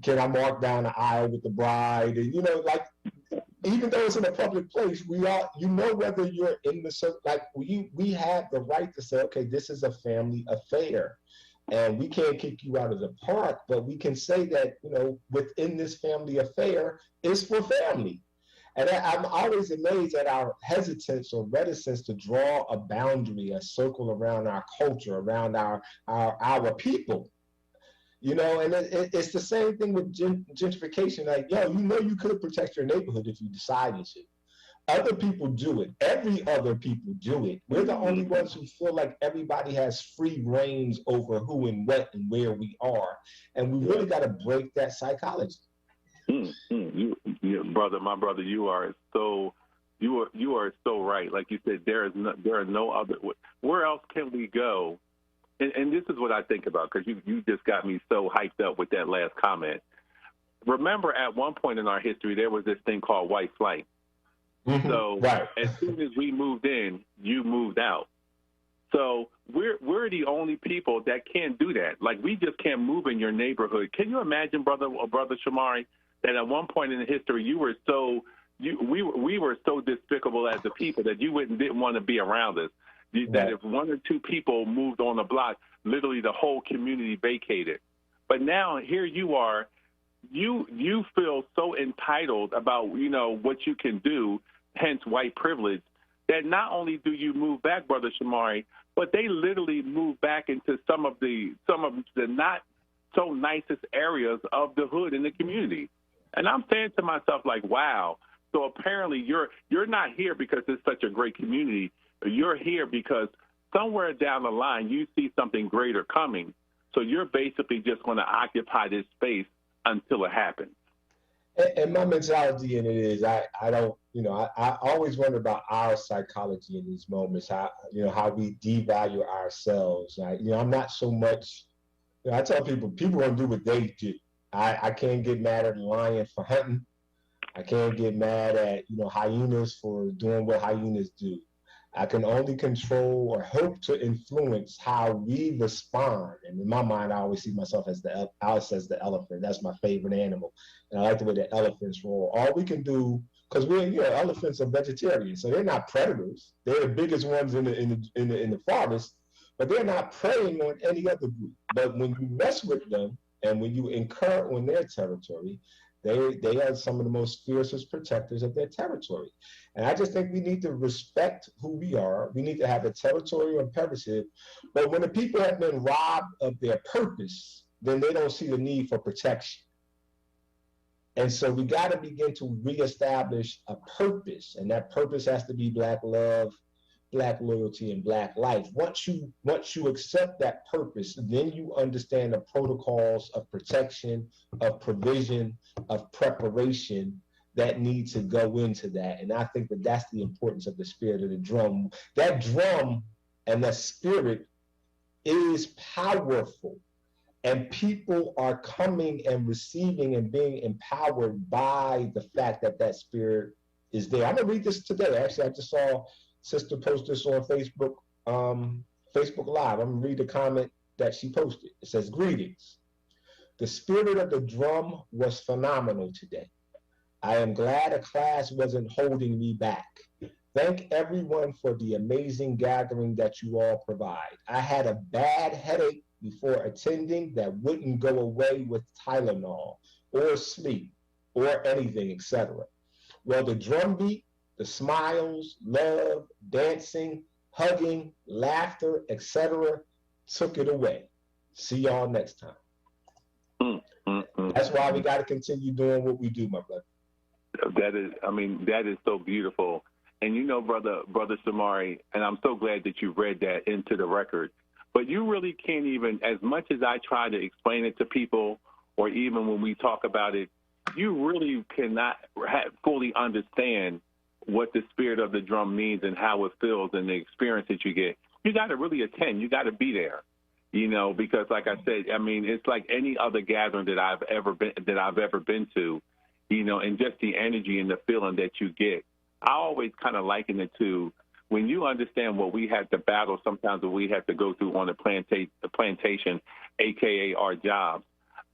can I walk down the aisle with the bride? And, like, even though it's in a public place, whether you're in the, like, we have the right to say, okay, this is a family affair. And we can't kick you out of the park, but we can say that, within this family affair, it's for family. And I'm always amazed at our hesitance or reticence to draw a boundary, a circle around our culture, around our people. And it's the same thing with gentrification. Like, you could protect your neighborhood if you decided to. Other people do it. Every other people do it. We're the only ones who feel like everybody has free reins over who and what and where we are. And we really got to break that psychology. My brother, you are so right. Like you said, there are no other. Where else can we go? And this is what I think about, because you just got me so hyped up with that last comment. Remember, at one point in our history, there was this thing called white flight. Mm-hmm. So right. As soon as we moved in, you moved out. So we're the only people that can't do that. Like, we just can't move in your neighborhood. Can you imagine, brother Shamari, that at one point in the history we were so despicable as a people that you didn't want to be around us. That if one or two people moved on the block, literally the whole community vacated. But now here you are, you feel so entitled about what you can do, hence white privilege, that not only do you move back, brother Shamari, but they literally move back into some of the not so nicest areas of the hood in the community. And I'm saying to myself, like, wow. So apparently you're not here because it's such a great community. You're here because somewhere down the line you see something greater coming. So you're basically just going to occupy this space until it happens. And my mentality in it is I always wonder about our psychology in these moments, how we devalue ourselves. I'm not so much, I tell people going to do what they do. I can't get mad at a lion for hunting. I can't get mad at, hyenas for doing what hyenas do. I can only control or hope to influence how we respond. And in my mind, I always see myself as the elephant. That's my favorite animal. And I like the way the elephants roll. All we can do, because elephants are vegetarians, so they're not predators. They're the biggest ones in the forest, but they're not preying on any other group. But when you mess with them and when you incur on their territory, they are some of the most fiercest protectors of their territory. And I just think we need to respect who we are. We need to have a territorial imperative. But when the people have been robbed of their purpose, then they don't see the need for protection. And so we got to begin to reestablish a purpose. And that purpose has to be Black love, Black loyalty, and Black life. Once you accept that purpose, then you understand the protocols of protection, of provision, of preparation that need to go into that. And I think that that's the importance of the spirit of the drum. That drum and that spirit is powerful. And people are coming and receiving and being empowered by the fact that that spirit is there. I'm going to read this today. Actually, I just saw Sister post this on Facebook Live. I'm going to read the comment that she posted. It says, "Greetings. The spirit of the drum was phenomenal today. I am glad a class wasn't holding me back. Thank everyone for the amazing gathering that you all provide. I had a bad headache before attending that wouldn't go away with Tylenol or sleep or anything, etc. Well, the drum beat, the smiles, love, dancing, hugging, laughter, etc., took it away. See y'all next time. That's why we got to continue doing what we do, my brother. That is so beautiful. And you know, brother Shamari, and I'm so glad that you read that into the record, but you really can't even, as much as I try to explain it to people, or even when we talk about it, you really cannot fully understand what the spirit of the drum means and how it feels and the experience that you get. You got to really attend. You got to be there, you know, because like I said, I mean, it's like any other gathering that I've ever been to, you know, and just the energy and the feeling that you get. I always kind of liken it to when you understand what we had to battle, sometimes what we have to go through on the plantation, AKA our jobs.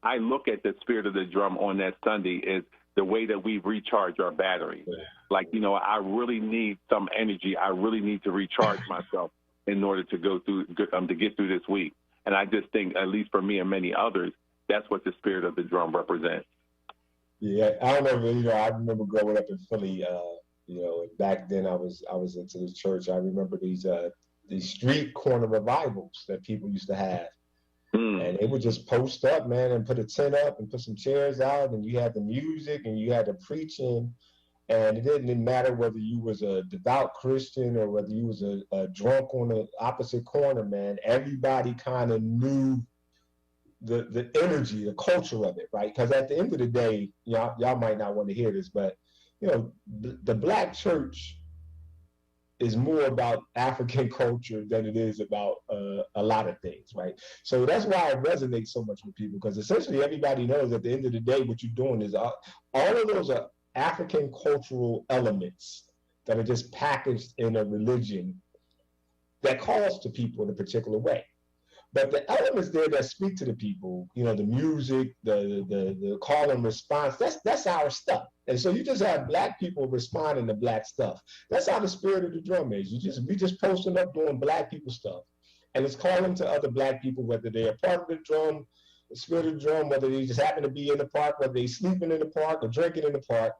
I look at the spirit of the drum on that Sunday as the way that we recharge our battery. Like, you know, I really need some energy. I really need to recharge myself in order to go through, to get through this week. And I just think, at least for me and many others, that's what the spirit of the drum represents. Yeah, I remember growing up in Philly. You know, back then I was into the church. I remember these street corner revivals that people used to have. And they would just post up, man, and put a tent up and put some chairs out, and you had the music and you had the preaching, and it didn't matter whether you was a devout Christian or whether you was a drunk on the opposite corner, man. Everybody kind of knew the energy, the culture of it, right? Because at the end of the day, y'all might not want to hear this, but you know, the Black church is more about African culture than it is about a lot of things, right? So that's why it resonates so much with people, because essentially everybody knows at the end of the day what you're doing is all of those are African cultural elements that are just packaged in a religion that calls to people in a particular way. But the elements there that speak to the people, you know, the music, the call and response, that's our stuff. And so you just have Black people responding to Black stuff. That's how the spirit of the drum is. We just posting up doing Black people stuff. And it's calling to other Black people, whether they're part of the drum, the spirit of the drum, whether they just happen to be in the park, whether they're sleeping in the park or drinking in the park.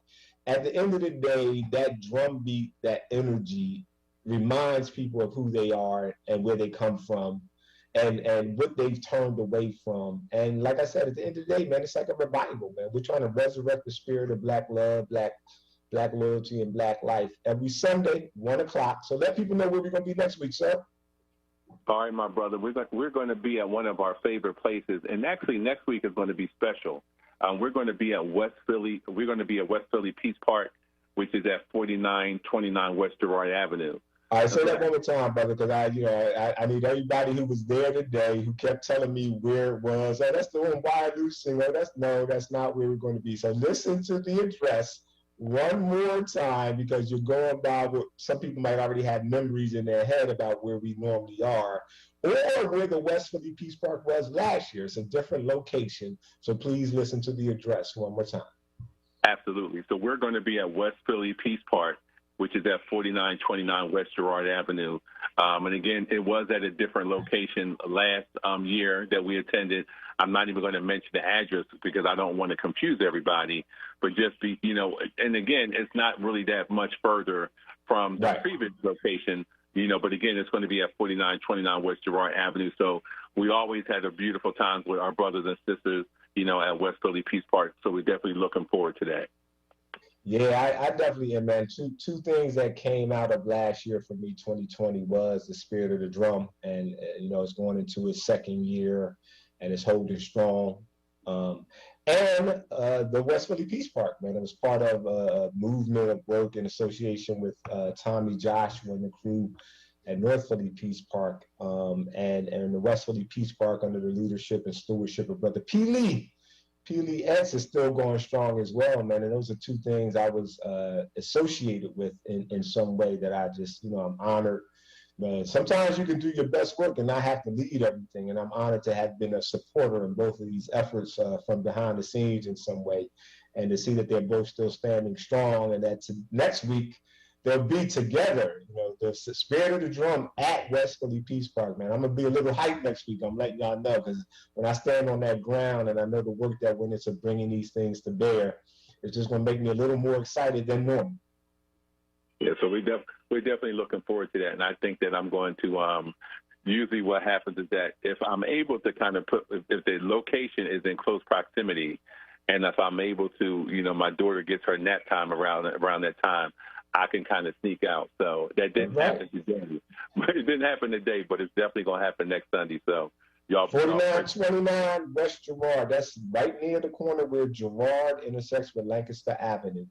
At the end of the day, that drum beat, that energy reminds people of who they are and where they come from. And what they've turned away from. And like I said, at the end of the day, man, it's like a revival, man. We're trying to resurrect the spirit of Black love, Black loyalty, and Black life every Sunday, 1 o'clock. So let people know where we're going to be next week, sir. All right, my brother. We're going to be at one of our favorite places. And actually, next week is going to be special. We're going to be at West Philly. We're going to be at West Philly Peace Park, which is at 4929 West Gerard Avenue. All right, say that one more time, brother, because I need everybody who was there today who kept telling me where it was. Oh, that's the onWURD single. That's not where we're going to be. So listen to the address one more time, because you're going by what some people might already have memories in their head about where we normally are, or where the West Philly Peace Park was last year. It's a different location. So please listen to the address one more time. Absolutely. So we're going to be at West Philly Peace Park, which is at 4929 West Gerard Avenue. And again, it was at a different location last year that we attended. I'm not even going to mention the address because I don't want to confuse everybody, but just be, you know, and again, it's not really that much further from the previous location, you know, but again, it's going to be at 4929 West Gerard Avenue. So we always had a beautiful time with our brothers and sisters, you know, at West Philly Peace Park. So we're definitely looking forward to that. Yeah, I definitely am, man. Two things that came out of last year for me, 2020, was the spirit of the drum. And, you know, it's going into its second year and it's holding strong. And the West Philly Peace Park, man. It was part of a movement of work in association with Tommy Joshua and the crew at North Philly Peace Park, and the West Philly Peace Park under the leadership and stewardship of Brother P. Lee. P. Lee X is still going strong as well, man. And those are two things I was associated with in some way that I just, you know, I'm honored. Man, sometimes you can do your best work and not have to lead everything. And I'm honored to have been a supporter in both of these efforts from behind the scenes in some way. And to see that they're both still standing strong, and that next week they'll be together, you know, the spirit of the drum at West Philly Peace Park, man. I'm going to be a little hyped next week. I'm letting y'all know, because when I stand on that ground and I know the work that went into bringing these things to bear, it's just going to make me a little more excited than normal. Yeah, so we're definitely looking forward to that, and I think that I'm going to. Usually, what happens is that if I'm able to kind of if the location is in close proximity, and if I'm able to, my daughter gets her nap time around that time, I can kind of sneak out. So that didn't happen today. It didn't happen today, but it's definitely going to happen next Sunday. So y'all. 4929 West Girard. That's right near the corner where Girard intersects with Lancaster Avenue.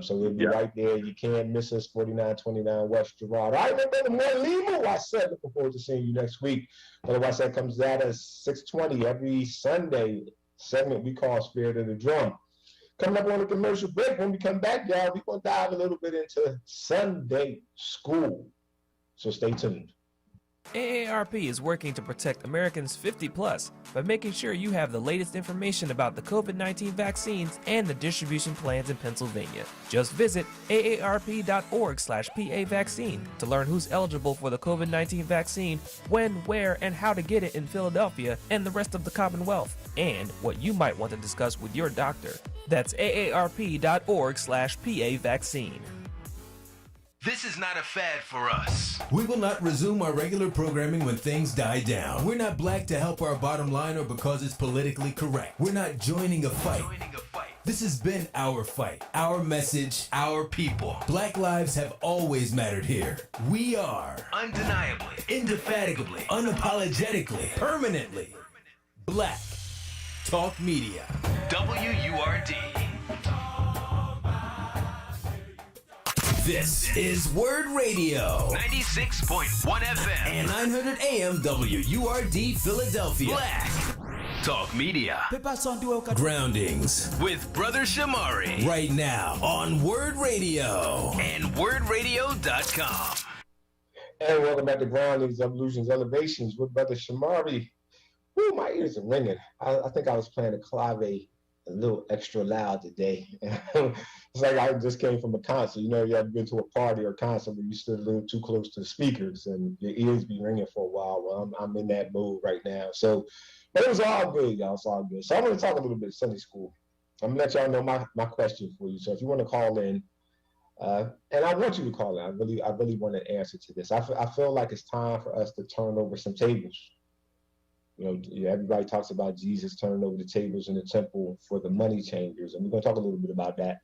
So we'll be right there. You can't miss us, 4929 West Girard. All right, remember more Lima. I said, looking forward to seeing you next week. Otherwise, that comes out at 6:20 every Sunday segment we call Spirit of the Drum. Coming up on a commercial break. When we come back, y'all, we're going to dive a little bit into Sunday school. So stay tuned. AARP is working to protect Americans 50 plus by making sure you have the latest information about the COVID-19 vaccines and the distribution plans in Pennsylvania. Just visit aarp.org/PA vaccine to learn who's eligible for the COVID-19 vaccine, when, where, and how to get it in Philadelphia and the rest of the Commonwealth, and what you might want to discuss with your doctor. That's aarp.org/PA vaccine. This is not a fad for us. We will not resume our regular programming when things die down. We're not black to help our bottom line or because it's politically correct. We're not joining a fight. This has been our fight, our message, our people. Black lives have always mattered here. We are undeniably, indefatigably, unapologetically, permanently Black Talk Media. WURD. This is WURD Radio. 96.1 FM. And 900 AM WURD Philadelphia. Black Talk Media. Groundings with Brother Shamari. Right now on WURD Radio and WURDRadio.com. And welcome back to Groundings, Evolutions, Elevations with Brother Shamari. Woo, my ears are ringing. I think I was playing a clave a little extra loud today. It's like I just came from a concert. You ever been to a party or concert where you stood a little too close to the speakers and your ears be ringing for a while? Well, I'm in that mood right now. So, but it was all good, y'all. It's all good. So I'm going to talk a little bit of Sunday school. I'm going to let y'all know my question for you. So if you want to call in, and I want you to call in. I really want an answer to this. I feel like it's time for us to turn over some tables. Everybody talks about Jesus turning over the tables in the temple for the money changers, and we're going to talk a little bit about that.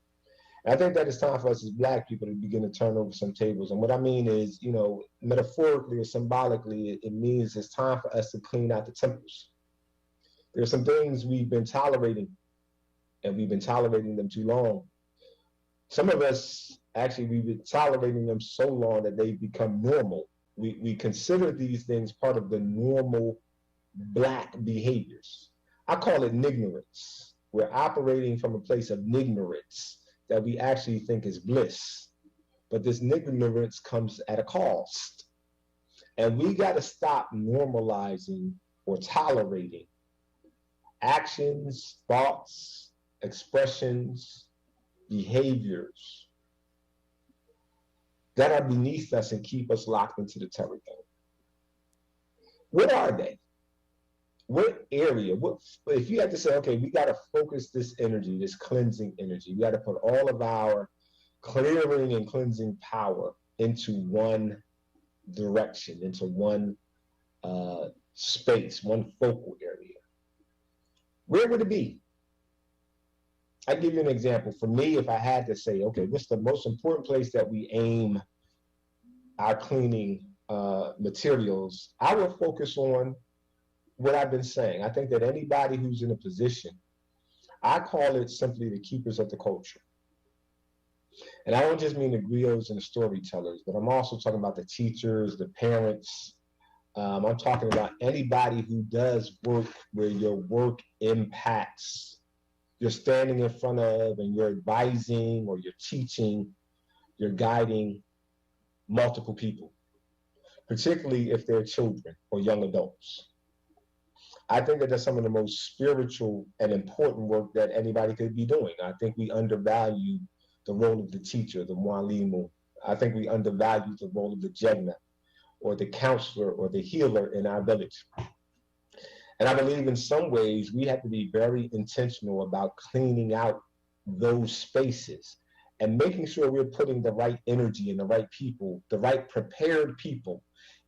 And I think that it's time for us as Black people to begin to turn over some tables. And what I mean is, metaphorically or symbolically, it means it's time for us to clean out the temples. There's some things we've been tolerating, and we've been tolerating them too long. Some of us, actually, we've been tolerating them so long that they've become normal. We consider these things part of the normal Black behaviors. I call it nignorance. We're operating from a place of nignorance that we actually think is bliss. But this nignorance comes at a cost. And we got to stop normalizing or tolerating actions, thoughts, expressions, behaviors that are beneath us and keep us locked into the terror game. What are they? What area, if you had to say, okay, we got to focus this energy, this cleansing energy, we got to put all of our clearing and cleansing power into one direction, into one space, one focal area. Where would it be? I'll give you an example. For me, if I had to say, okay, what's the most important place that we aim our cleaning materials, I would focus on what I've been saying. I think that anybody who's in a position, I call it simply the keepers of the culture. And I don't just mean the griots and the storytellers, but I'm also talking about the teachers, the parents. I'm talking about anybody who does work where your work impacts. You're standing in front of and you're advising or you're teaching, you're guiding multiple people, particularly if they're children or young adults. I think that that's some of the most spiritual and important work that anybody could be doing. I think we undervalue the role of the teacher, the mwalimu. I think we undervalue the role of the jegna or the counselor or the healer in our village. And I believe in some ways we have to be very intentional about cleaning out those spaces and making sure we're putting the right energy and the right people, the right prepared people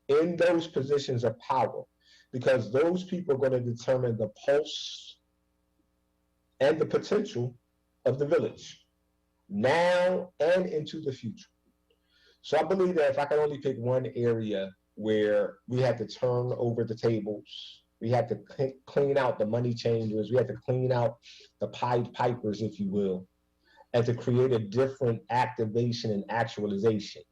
in those positions of power, because those people are going to determine the pulse and the potential of the village now and into the future. So I believe that if I can only pick one area where we had to turn over the tables, we had to clean out the money changers, we had to clean out the Pied Pipers, if you will, and to create a different activation and actualization.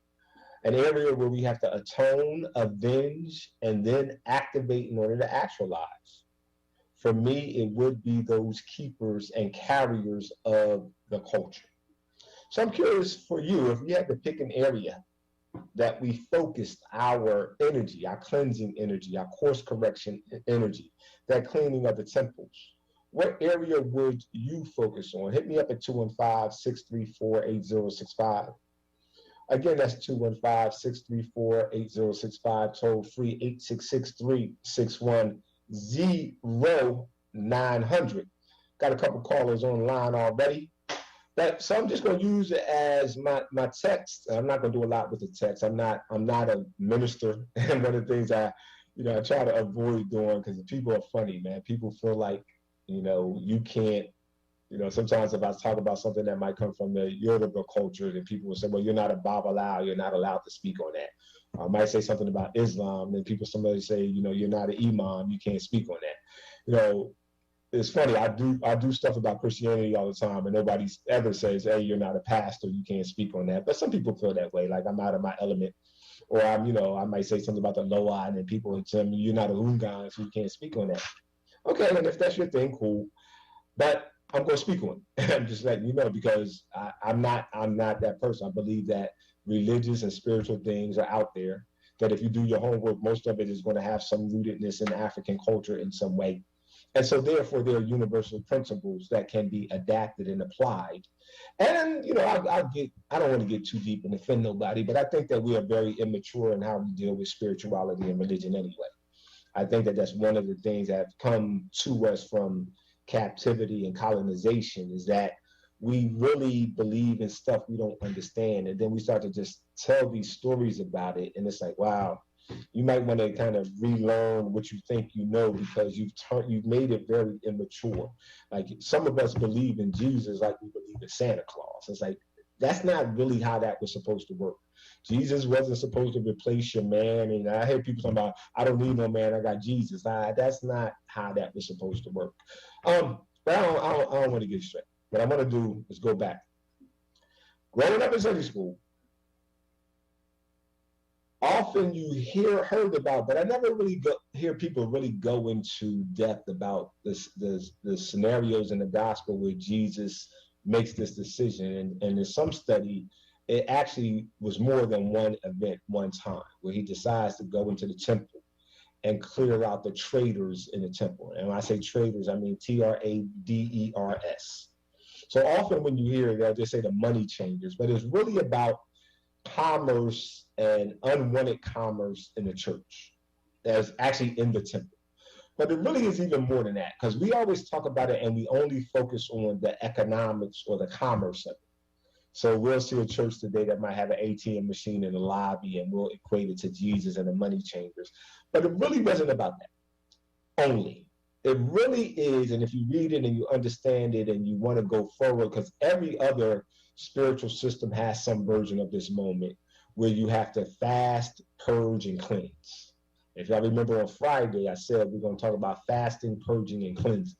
An area where we have to atone, avenge, and then activate in order to actualize. For me, it would be those keepers and carriers of the culture. So I'm curious for you, if we had to pick an area that we focused our energy, our cleansing energy, our course correction energy, that cleaning of the temples, what area would you focus on? Hit me up at 215-634-8065. Again, that's 215-634-8065, toll free 866-361-0900. Got a couple callers online already. So I'm just going to use it as my text. I'm not going to do a lot with the text. I'm not a minister. And one of the things I try to avoid doing, because people are funny, man. People feel like, you can't, sometimes if I talk about something that might come from the Yoruba culture, then people will say, well, you're not a Babalawo, you're not allowed to speak on that. I might say something about Islam, and somebody say, you're not an imam, you can't speak on that. It's funny, I do stuff about Christianity all the time, and nobody ever says, hey, you're not a pastor, you can't speak on that. But some people feel that way, like I'm out of my element. Or I might say something about the Loa, and then people will tell me, you're not a Lungan, so you can't speak on that. Okay, and if that's your thing, cool. But I'm going to speak on it. I'm just letting you know, because I'm not that person. I believe that religious and spiritual things are out there, that if you do your homework, most of it is going to have some rootedness in African culture in some way. And so therefore, there are universal principles that can be adapted and applied. And, I don't want to get too deep and offend nobody, but I think that we are very immature in how we deal with spirituality and religion anyway. I think that that's one of the things that have come to us from captivity and colonization, is that we really believe in stuff we don't understand. And then we start to just tell these stories about it. And it's like, wow, you might want to kind of relearn what you think you know, because you've made it very immature. Like, some of us believe in Jesus like we believe in Santa Claus. It's like, that's not really how that was supposed to work. Jesus wasn't supposed to replace your man. And I hear people talking about, I don't need no man, I got Jesus. That's not how that was supposed to work. But I don't want to get straight. What I want to do is go back. Growing up in Sunday school, often you heard about, but I never really hear people really go into depth about the scenarios in the gospel where Jesus makes this decision. And in some study, it actually was more than one event, one time, where he decides to go into the temple and clear out the traitors in the temple. And when I say traitors, I mean Traders. So often when you hear it, they'll just say the money changers, but it's really about commerce and unwanted commerce in the church that's actually in the temple. But it really is even more than that, because we always talk about it and we only focus on the economics or the commerce of it. So we'll see a church today that might have an ATM machine in the lobby, and we'll equate it to Jesus and the money changers. But it really wasn't about that only. It really is, and if you read it and you understand it and you want to go forward, because every other spiritual system has some version of this moment where you have to fast, purge, and cleanse. If y'all remember on Friday, I said we're going to talk about fasting, purging, and cleansing.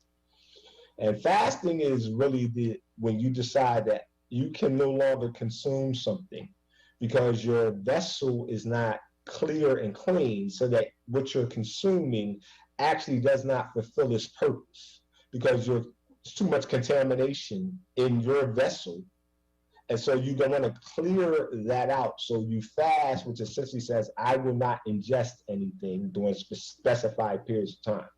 And fasting is really when you decide that you can no longer consume something because your vessel is not clear and clean, so that what you're consuming actually does not fulfill its purpose, because there's too much contamination in your vessel. And so you don't want to clear that out. So you fast, which essentially says, I will not ingest anything during specified periods of time.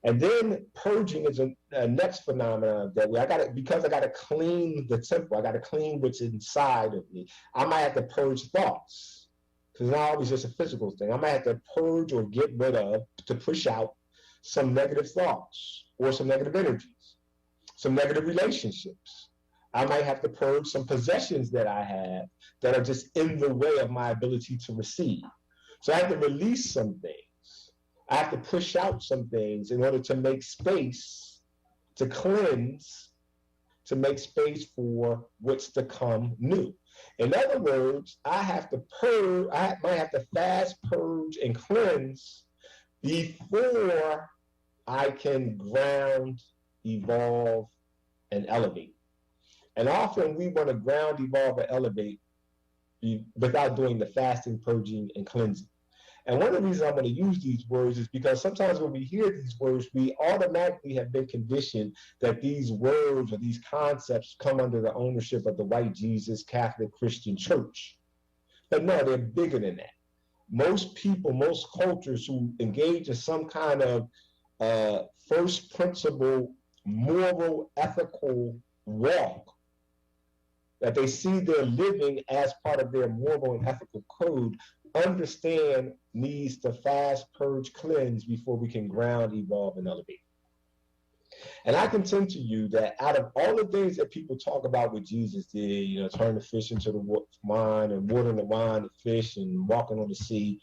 And then purging is a next phenomenon that because I got to clean the temple, I got to clean what's inside of me. I might have to purge thoughts, because it's not always just a physical thing. I might have to purge or get rid of, to push out some negative thoughts or some negative energies. some negative relationships. I might have to purge some possessions that I have that are just in the way of my ability to receive. So I have to release some things. I have to push out some things in order to make space, to cleanse, to make space for what's to come new. In other words, I have to purge, I might have to fast, purge, and cleanse before I can ground, evolve, and elevate. And often we want to ground, evolve, and elevate without doing the fasting, purging, and cleansing. And one of the reasons I'm going to use these words is because sometimes when we hear these words, we automatically have been conditioned that these words or these concepts come under the ownership of the white Jesus Catholic Christian Church. But no, they're bigger than that. Most people, most cultures who engage in some kind of first principle, moral, ethical walk, that they see their living as part of their moral and ethical code, understand needs to fast, purge, cleanse before we can ground, evolve, and elevate. And I contend to you that out of all the things that people talk about what Jesus did, turn the fish into the wine and water in the wine, the fish, and walking on the sea.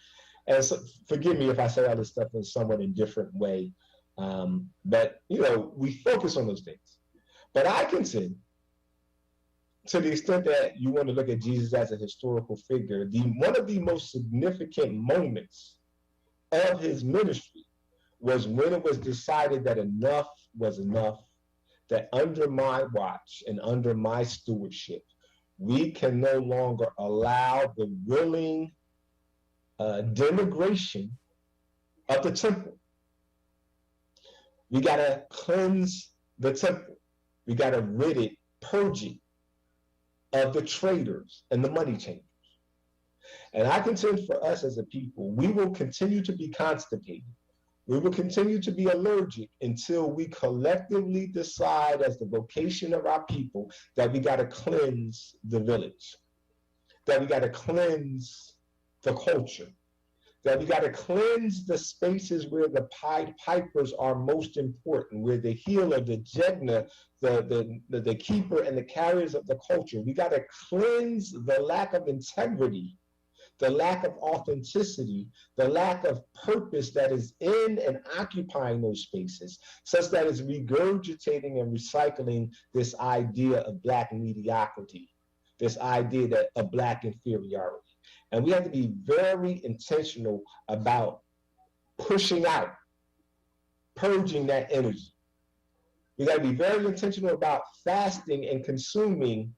And so, forgive me if I say all this stuff in somewhat a different way, but we focus on those things. But I contend, to the extent that you want to look at Jesus as a historical figure, one of the most significant moments of his ministry was when it was decided that enough was enough, that under my watch and under my stewardship, we can no longer allow the willing denigration of the temple. We got to cleanse the temple. We got to rid it, purge it of the traitors and the money changers. And I contend for us as a people, we will continue to be constipated. We will continue to be allergic until we collectively decide as the vocation of our people that we got to cleanse the village, that we got to cleanse the culture, that we got to cleanse the spaces where the Pied Pipers are most important, where the healer, the Jegna, the keeper and the carriers of the culture. We got to cleanse the lack of integrity, the lack of authenticity, the lack of purpose that is in and occupying those spaces, such that it's regurgitating and recycling this idea of Black mediocrity, this idea of Black inferiority. And we have to be very intentional about pushing out, purging that energy. We got to be very intentional about fasting and consuming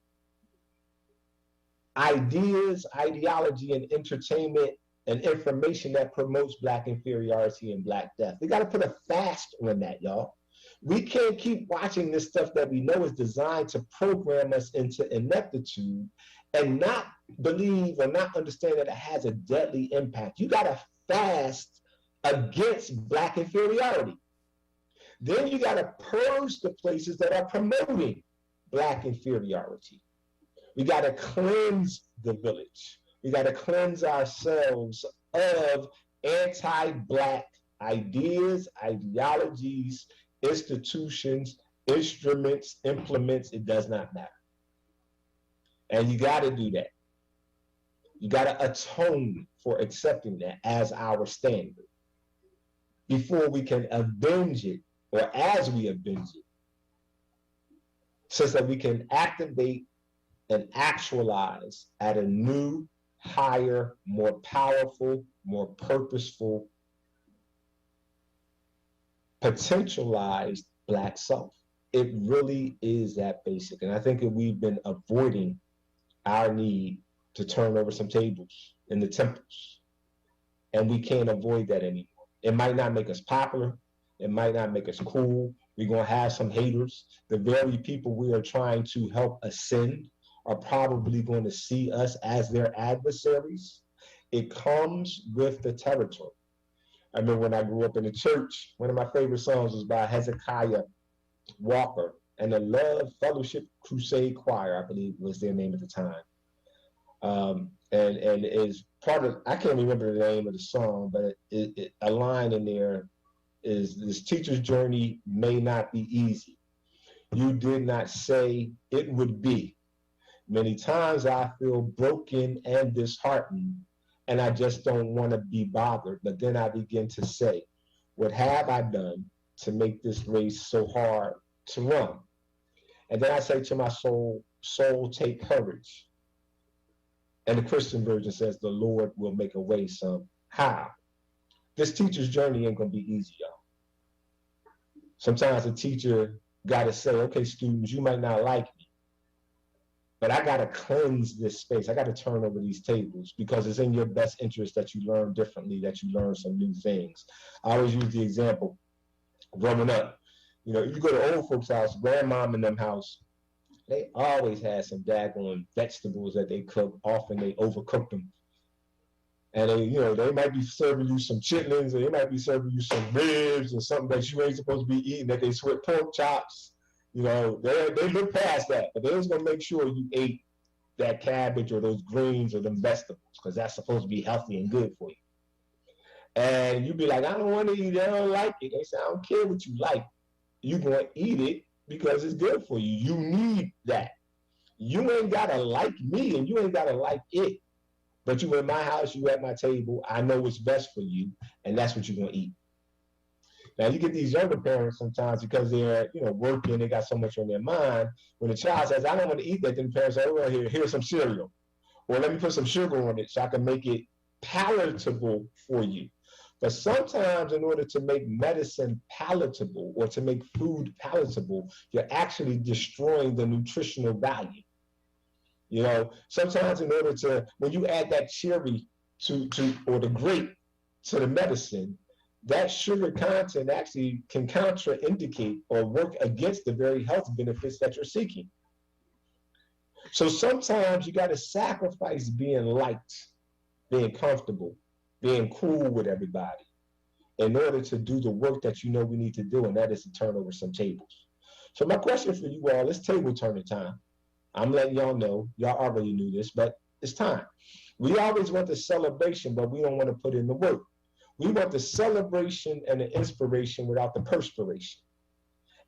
ideas, ideology, and entertainment and information that promotes Black inferiority and Black death. We got to put a fast on that, y'all. We can't keep watching this stuff that we know is designed to program us into ineptitude and not believe or not understand that it has a deadly impact. You got to fast against Black inferiority. Then you got to purge the places that are promoting Black inferiority. We got to cleanse the village. We got to cleanse ourselves of anti-Black ideas, ideologies, institutions, instruments, implements. It does not matter. And you got to do that. You got to atone for accepting that as our standard before we can avenge it, or as we avenge it, so that we can activate and actualize at a new, higher, more powerful, more purposeful, potentialized Black self. It really is that basic. And I think that we've been avoiding our need to turn over some tables in the temples. And we can't avoid that anymore. It might not make us popular. It might not make us cool. We're going to have some haters. The very people we are trying to help ascend are probably going to see us as their adversaries. It comes with the territory. I remember when I grew up in the church, one of my favorite songs was by Hezekiah Walker and the Love Fellowship Crusade Choir, I believe was their name at the time. And is part of, I can't remember the name of the song, but a line in there is, this teacher's journey may not be easy. You did not say it would be. Many times I feel broken and disheartened, and I just don't want to be bothered. But then I begin to say, what have I done to make this race so hard to run? And then I say to my soul, take courage. And the Christian version says, the Lord will make a way somehow. This teacher's journey ain't going to be easy, y'all. Sometimes a teacher got to say, okay, students, you might not like me, but I got to cleanse this space. I got to turn over these tables because it's in your best interest that you learn differently, that you learn some new things. I always use the example growing up. You know, you go to old folks' house, grandmom in them house, they always had some daggone vegetables that they cook. Often they overcook them. And they might be serving you some chitlins, or they might be serving you some ribs or something that you ain't supposed to be eating, that they sweat pork chops. You know, they look past that, but they're just gonna make sure you ate that cabbage or those greens or them vegetables, because that's supposed to be healthy and good for you. And you be like, I don't want to eat it, I don't like it. They say, I don't care what you like. You're gonna eat it because it's good for you. You need that. You ain't gotta like me and you ain't gotta like it. But you in my house, you at my table, I know what's best for you, and that's what you're gonna eat. Now you get these younger parents sometimes because they're, working, they got so much on their mind. When the child says, I don't want to eat that, then the parents say, oh, well, here's some cereal. Or let me put some sugar on it so I can make it palatable for you. But sometimes in order to make medicine palatable or to make food palatable, you're actually destroying the nutritional value. Sometimes in order to, when you add that cherry or the grape to the medicine, that sugar content actually can contraindicate or work against the very health benefits that you're seeking. So sometimes you got to sacrifice being liked, being comfortable, being cool with everybody in order to do the work that we need to do, and that is to turn over some tables. So my question for you all is table turning time. I'm letting y'all know, y'all already knew this, but it's time. We always want the celebration, but we don't want to put in the work. We want the celebration and the inspiration without the perspiration.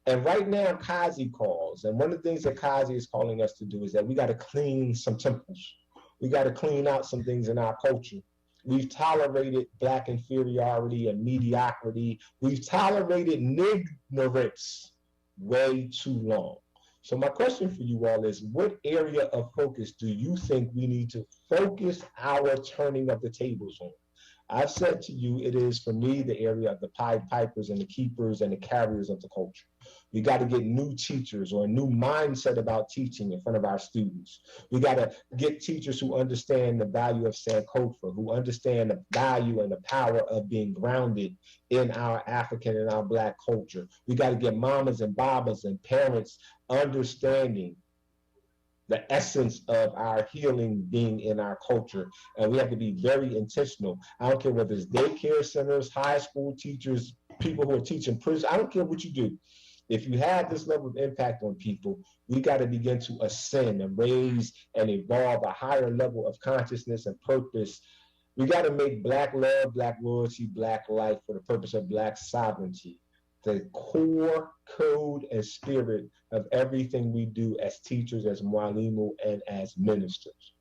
And right now, Kazi calls, and one of the things that Kazi is calling us to do is that we got to clean some temples. We got to clean out some things in our culture. We've tolerated Black inferiority and mediocrity. We've tolerated ignorance way too long. So my question for you all is, what area of focus do you think we need to focus our turning of the tables on? I've said to you, it is for me the area of the Pied Pipers and the keepers and the carriers of the culture. We got to get new teachers or a new mindset about teaching in front of our students. We got to get teachers who understand the value of Sankofa, who understand the value and the power of being grounded in our African and our Black culture. We got to get mamas and babas and parents understanding the essence of our healing being in our culture. And we have to be very intentional. I don't care whether it's daycare centers, high school teachers, people who are teaching prison. I don't care what you do. If you have this level of impact on people, we got to begin to ascend and raise and evolve a higher level of consciousness and purpose. We got to make Black love, Black loyalty, Black life for the purpose of Black sovereignty the core code and spirit of everything we do as teachers, as mwalimu, and as ministers.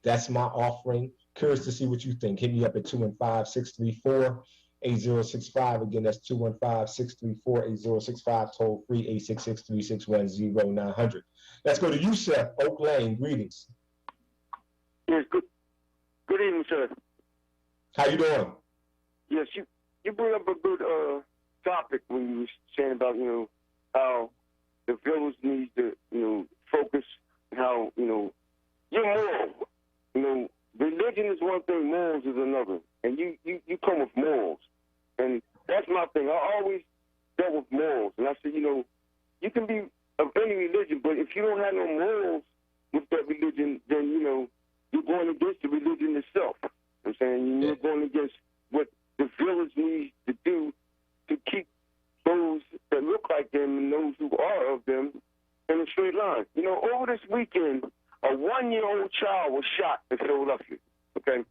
That's my offering. Curious to see what you think. Hit me up at 215-634-8065. Again, that's 215-634-8065. Toll free 866-361-0900. Let's go to Yusef, Oak Lane. Greetings. Yes, good evening, sir. How you doing? Yes, you bring up a good topic when you were saying about, how the village needs to, focus, how, your moral. Religion is one thing, morals is another. And you come with morals. And that's my thing. I always dealt with morals. And I said, you can be of any religion, but if you don't have no morals with that religion, then, you're going against the religion itself. I'm saying you're going against what the village needs to do to keep those that look like them and those who are of them in a straight line. Over this weekend, a 1-year-old child was shot in Philadelphia, okay?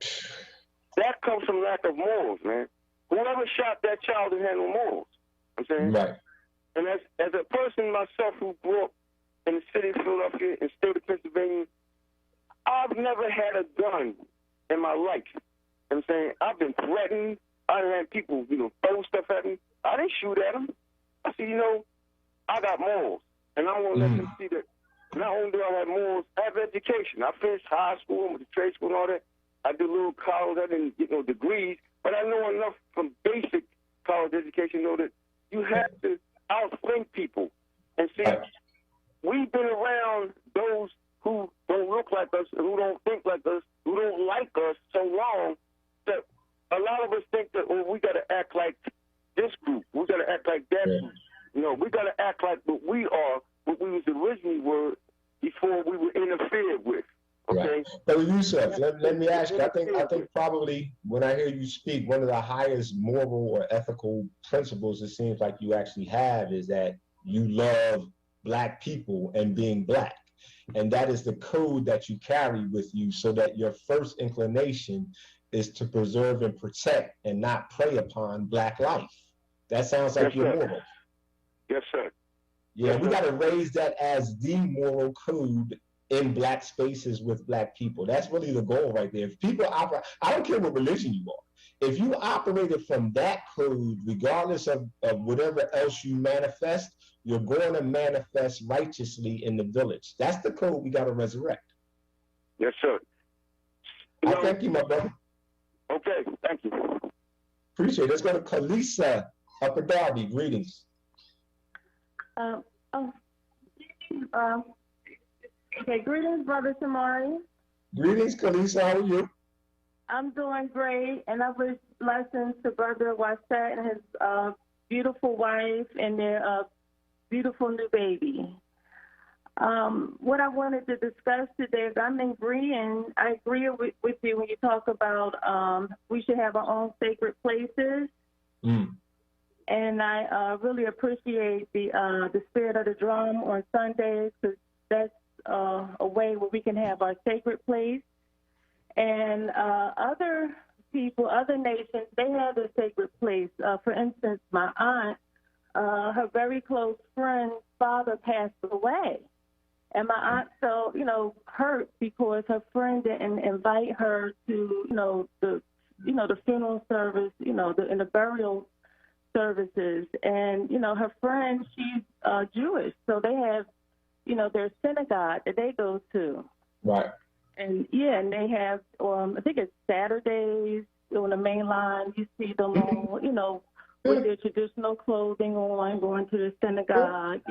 That comes from lack of morals, man. Whoever shot that child didn't have no morals, I'm saying. Right. And as a person myself who grew up in the city of Philadelphia and state of Pennsylvania, I've never had a gun in my life. You know what I'm saying? I've been threatened. I had people, throw stuff at me. I didn't shoot at them. I said, I got morals. And I'm going to let them see that not only do I have morals, I have education. I finished high school, went to trade school and all that. I did a little college. I didn't get no degrees, but I know enough from basic college education to know that you have to outthink people. And see, we've been around those who don't look like us, who don't think like us, who don't like us so long that a lot of us think that, we got to act like this group. We got to act like that group. We got to act like what we are, what we was originally were before we were interfered with. Okay. Right. So Yusuf, let me ask you. I think probably when I hear you speak, one of the highest moral or ethical principles it seems like you actually have is that you love Black people and being Black. And that is the code that you carry with you, so that your first inclination is to preserve and protect and not prey upon Black life. That sounds like your moral. Yes, sir. Yeah, we got to raise that as the moral code in Black spaces with Black people. That's really the goal right there. If people operate, I don't care what religion you are. If you operated from that code, regardless of whatever else you manifest, you're going to manifest righteously in the village. That's the code we got to resurrect. Yes, sir. I thank you, my brother. Okay, thank you. Appreciate it. Let's go to Kalisa, Upper Darby. Greetings. Okay, greetings, Brother Samari. Greetings, Kalisa. How are you? I'm doing great, and I wish blessings to Brother Wasset and his beautiful wife and their beautiful new baby. What I wanted to discuss today is I'm in agreeing. I agree with you when you talk about we should have our own sacred places. And I really appreciate the spirit of the drum on Sundays, because that's a way where we can have our sacred place. And other people, other nations, they have their sacred place. For instance, my aunt, her very close friend's father passed away. And my aunt felt, hurt because her friend didn't invite her to, the funeral service, and the burial services. And, her friend, she's Jewish, so they have, their synagogue that they go to. Right. And and they have, I think it's Saturdays on the main line. You see them all, with their traditional clothing on, going to the synagogue,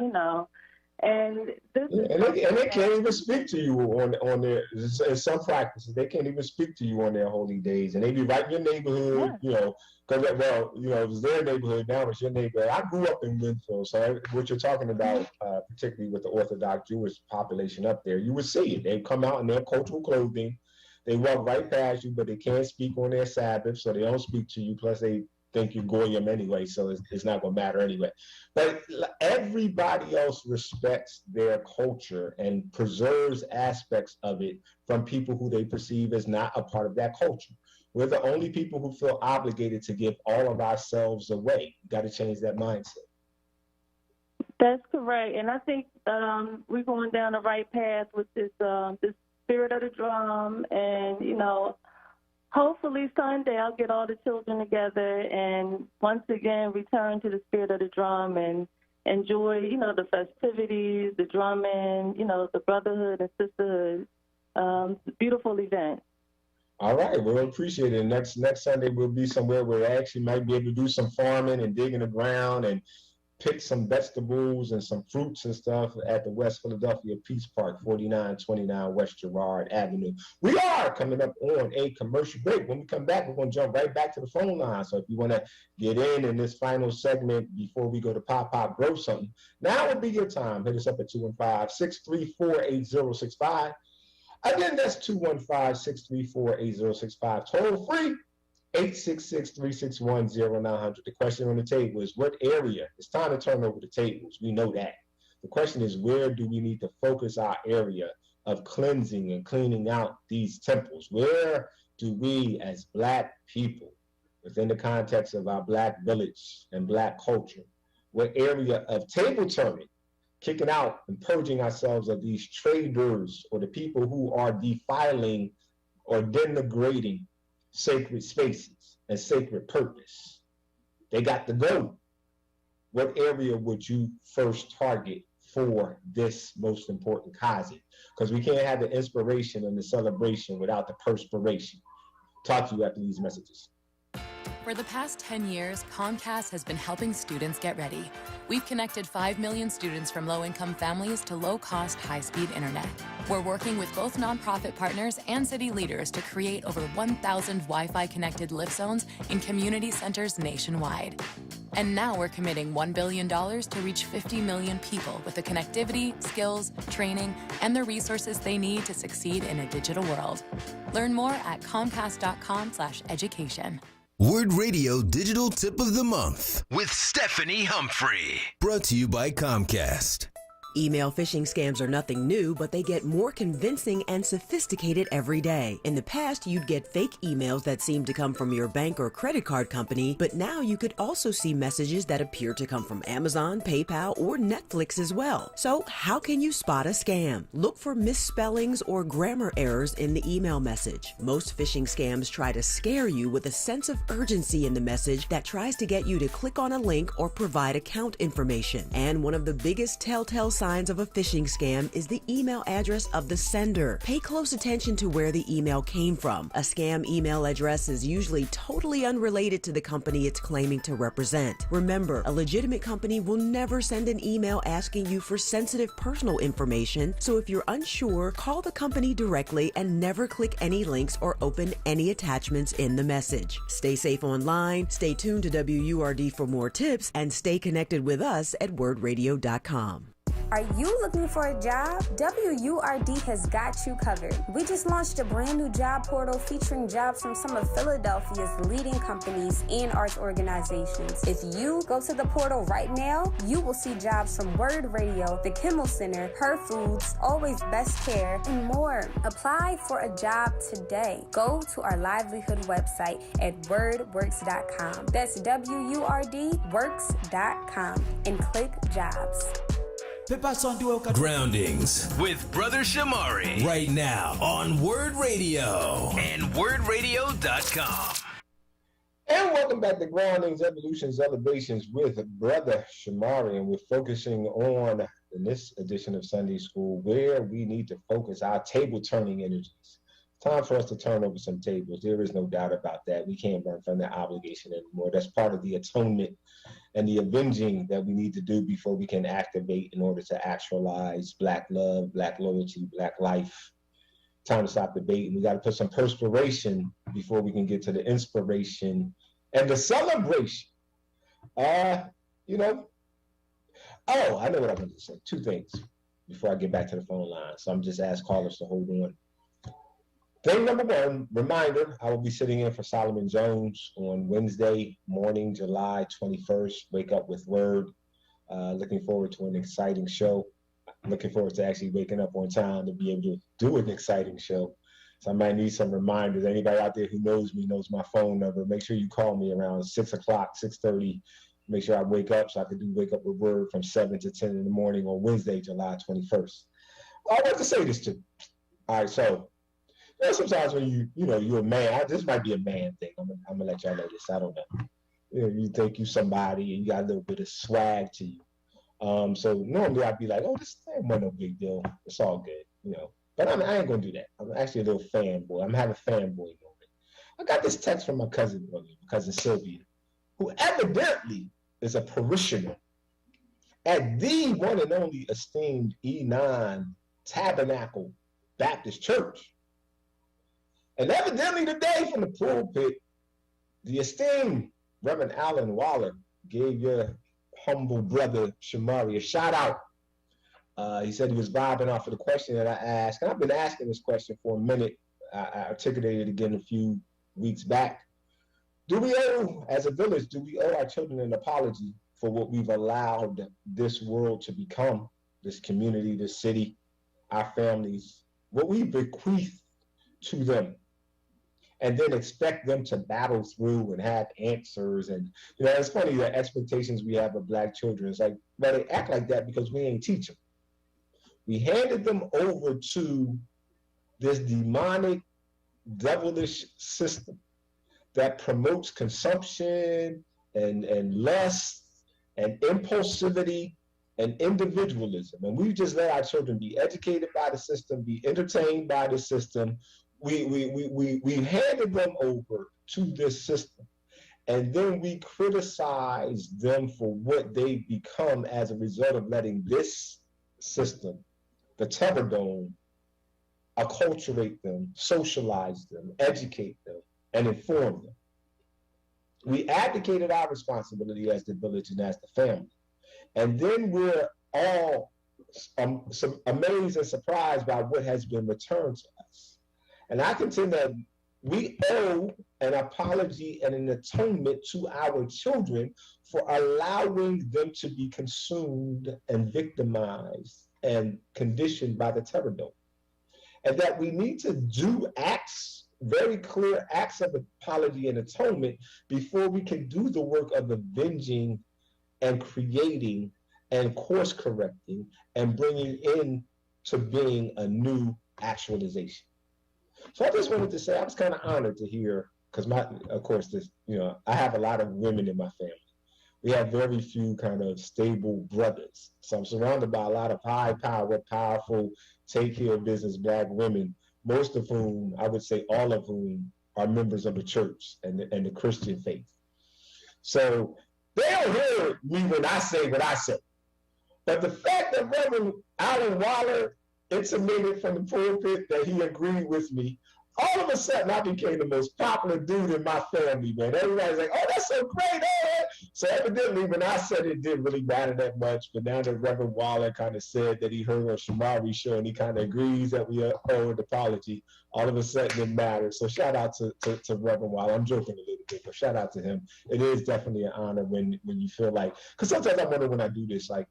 And this and they can't even speak to you on their, in some practices, they can't even speak to you on their holy days. And they be right in your neighborhood, because, it was their neighborhood, now it's your neighborhood. I grew up in Winfield, so what you're talking about, particularly with the Orthodox Jewish population up there, you would see it. They come out in their cultural clothing, they walk right past you, but they can't speak on their Sabbath, so they don't speak to you, plus they think you're Goyim anyway, so it's not going to matter anyway. But everybody else respects their culture and preserves aspects of it from people who they perceive as not a part of that culture. We're the only people who feel obligated to give all of ourselves away. Got to change that mindset. That's correct. And I think we're going down the right path with this spirit of the drum. And, hopefully Sunday I'll get all the children together and once again return to the spirit of the drum and enjoy, the festivities, the drumming, the brotherhood and sisterhood. It's a beautiful event. All right, we'll appreciate it. Next Sunday we'll be somewhere where we actually might be able to do some farming and dig in the ground and pick some vegetables and some fruits and stuff at the West Philadelphia Peace Park, 4929 West Girard Avenue. We are coming up on a commercial break. When we come back, we're going to jump right back to the phone line. So if you want to get in this final segment before we go to Pop Grow Something, now would be your time. Hit us up at 215-634-8065. Again, that's 215-634-8065. Toll free. 866-361-0900. The question on the table is, what area? It's time to turn over the tables. We know that. The question is, where do we need to focus our area of cleansing and cleaning out these temples? Where do we as Black people, within the context of our Black village and Black culture, what area of table turning, kicking out and purging ourselves of these traders or the people who are defiling or denigrating sacred spaces and sacred purpose. They got to go. What area would you first target for this most important cause? Because we can't have the inspiration and the celebration without the perspiration. Talk to you after these messages. For the past 10 years, Comcast has been helping students get ready. We've connected 5 million students from low-income families to low-cost, high-speed internet. We're working with both nonprofit partners and city leaders to create over 1,000 Wi-Fi connected lift zones in community centers nationwide. And now we're committing $1 billion to reach 50 million people with the connectivity, skills, training, and the resources they need to succeed in a digital world. Learn more at comcast.com/education. WURD Radio Digital Tip of the Month with Stephanie Humphrey. Brought to you by Comcast. Email phishing scams are nothing new, but they get more convincing and sophisticated every day. In the past, you'd get fake emails that seemed to come from your bank or credit card company, but now you could also see messages that appear to come from Amazon, PayPal, or Netflix as well. So how can you spot a scam? Look for misspellings or grammar errors in the email message. Most phishing scams try to scare you with a sense of urgency in the message that tries to get you to click on a link or provide account information. And one of the biggest telltale signs of a phishing scam is the email address of the sender. Pay close attention to where the email came from. A scam email address is usually totally unrelated to the company it's claiming to represent. Remember, a legitimate company will never send an email asking you for sensitive personal information, so if you're unsure, call the company directly and never click any links or open any attachments in the message. Stay safe online, stay tuned to WURD for more tips, and stay connected with us at wordradio.com. Are you looking for a job? WURD has got you covered. We just launched a brand new job portal featuring jobs from some of Philadelphia's leading companies and arts organizations. If you go to the portal right now, you will see jobs from WURD Radio, the Kimmel Center, Her Foods, Always Best Care, and more. Apply for a job today. Go to our livelihood website at wordworks.com. That's WURDworks.com and click jobs. Groundings with Brother Shamari right now on WURD Radio and WURDradio.com. And welcome back to Groundings, Evolutions, Elevations with Brother Shamari. And we're focusing on, in this edition of Sunday School, where we need to focus our table turning energies. Time for us to turn over some tables. There is no doubt about that. We can't run from that obligation anymore. That's part of the atonement and the avenging that we need to do before we can activate in order to actualize Black love, Black loyalty, Black life. Time to stop debating. We got to put some perspiration before we can get to the inspiration and the celebration. I know what I'm going to say. Two things before I get back to the phone line. So I'm just asking callers to hold on. Thing number one, reminder, I will be sitting in for Solomon Jones on Wednesday morning, July 21st. Wake up with WURD. Looking forward to an exciting show. Looking forward to actually waking up on time to be able to do an exciting show. So I might need some reminders. Anybody out there who knows me knows my phone number. Make sure you call me around 6 o'clock, 6:30. Make sure I wake up so I can do Wake Up with WURD from 7 to 10 in the morning on Wednesday, July 21st. I want to say this to you. All right, so sometimes when you're a man, this might be a man thing. I'm gonna let y'all know this. I don't know. You think you somebody and you got a little bit of swag to you. So normally I'd be like, oh, this ain't no big deal. It's all good, But I ain't gonna do that. I'm actually a little fanboy. I'm having a fanboy moment. I got this text from my cousin Sylvia, who evidently is a parishioner at the one and only esteemed E9 Tabernacle Baptist Church. And evidently today from the pulpit, the esteemed Reverend Alan Waller gave your humble brother Shamari a shout out. He said he was vibing off of the question that I asked. And I've been asking this question for a minute. I articulated it again a few weeks back. As a village, do we owe our children an apology for what we've allowed this world to become, this community, this city, our families, what we bequeath to them? and then expect them to battle through and have answers. And, you know, it's funny the expectations we have of Black children. It's like, well, they act like that because we ain't teach them. We handed them over to this demonic, devilish system that promotes consumption and lust and impulsivity and individualism. And we just let our children be educated by the system, be entertained by the system. We handed them over to this system. And then we criticize them for what they become as a result of letting this system, the Terror Dome, acculturate them, socialize them, educate them, and inform them. We abdicated our responsibility as the village and as the family. And then we're all amazed and surprised by what has been returned to us. And I contend that we owe an apology and an atonement to our children for allowing them to be consumed and victimized and conditioned by the Terror Dome. And that we need to do acts, very clear acts of apology and atonement before we can do the work of avenging and creating and course correcting and bringing in to being a new actualization. So I just wanted to say I was kind of honored to hear, because of course, this, you know, I have a lot of women in my family. We have very few kind of stable brothers. So I'm surrounded by a lot of high power, powerful, take care of business Black women, most of whom, I would say all of whom, are members of the church and the Christian faith. So they don't hear me when I say what I say. But the fact that Reverend Alan Waller intimated from the pulpit that he agreed with me, all of a sudden I became the most popular dude in my family, man. Everybody's like, oh, that's so great. Oh. So evidently when I said it didn't really matter that much, but now that Reverend Waller kind of said that he heard on Shamari's show and he kind of agrees that we owe an apology, all of a sudden it matters. So shout out to Reverend Waller. I'm joking a little bit, but shout out to him. It is definitely an honor when you feel like, because sometimes I wonder when I do this, like,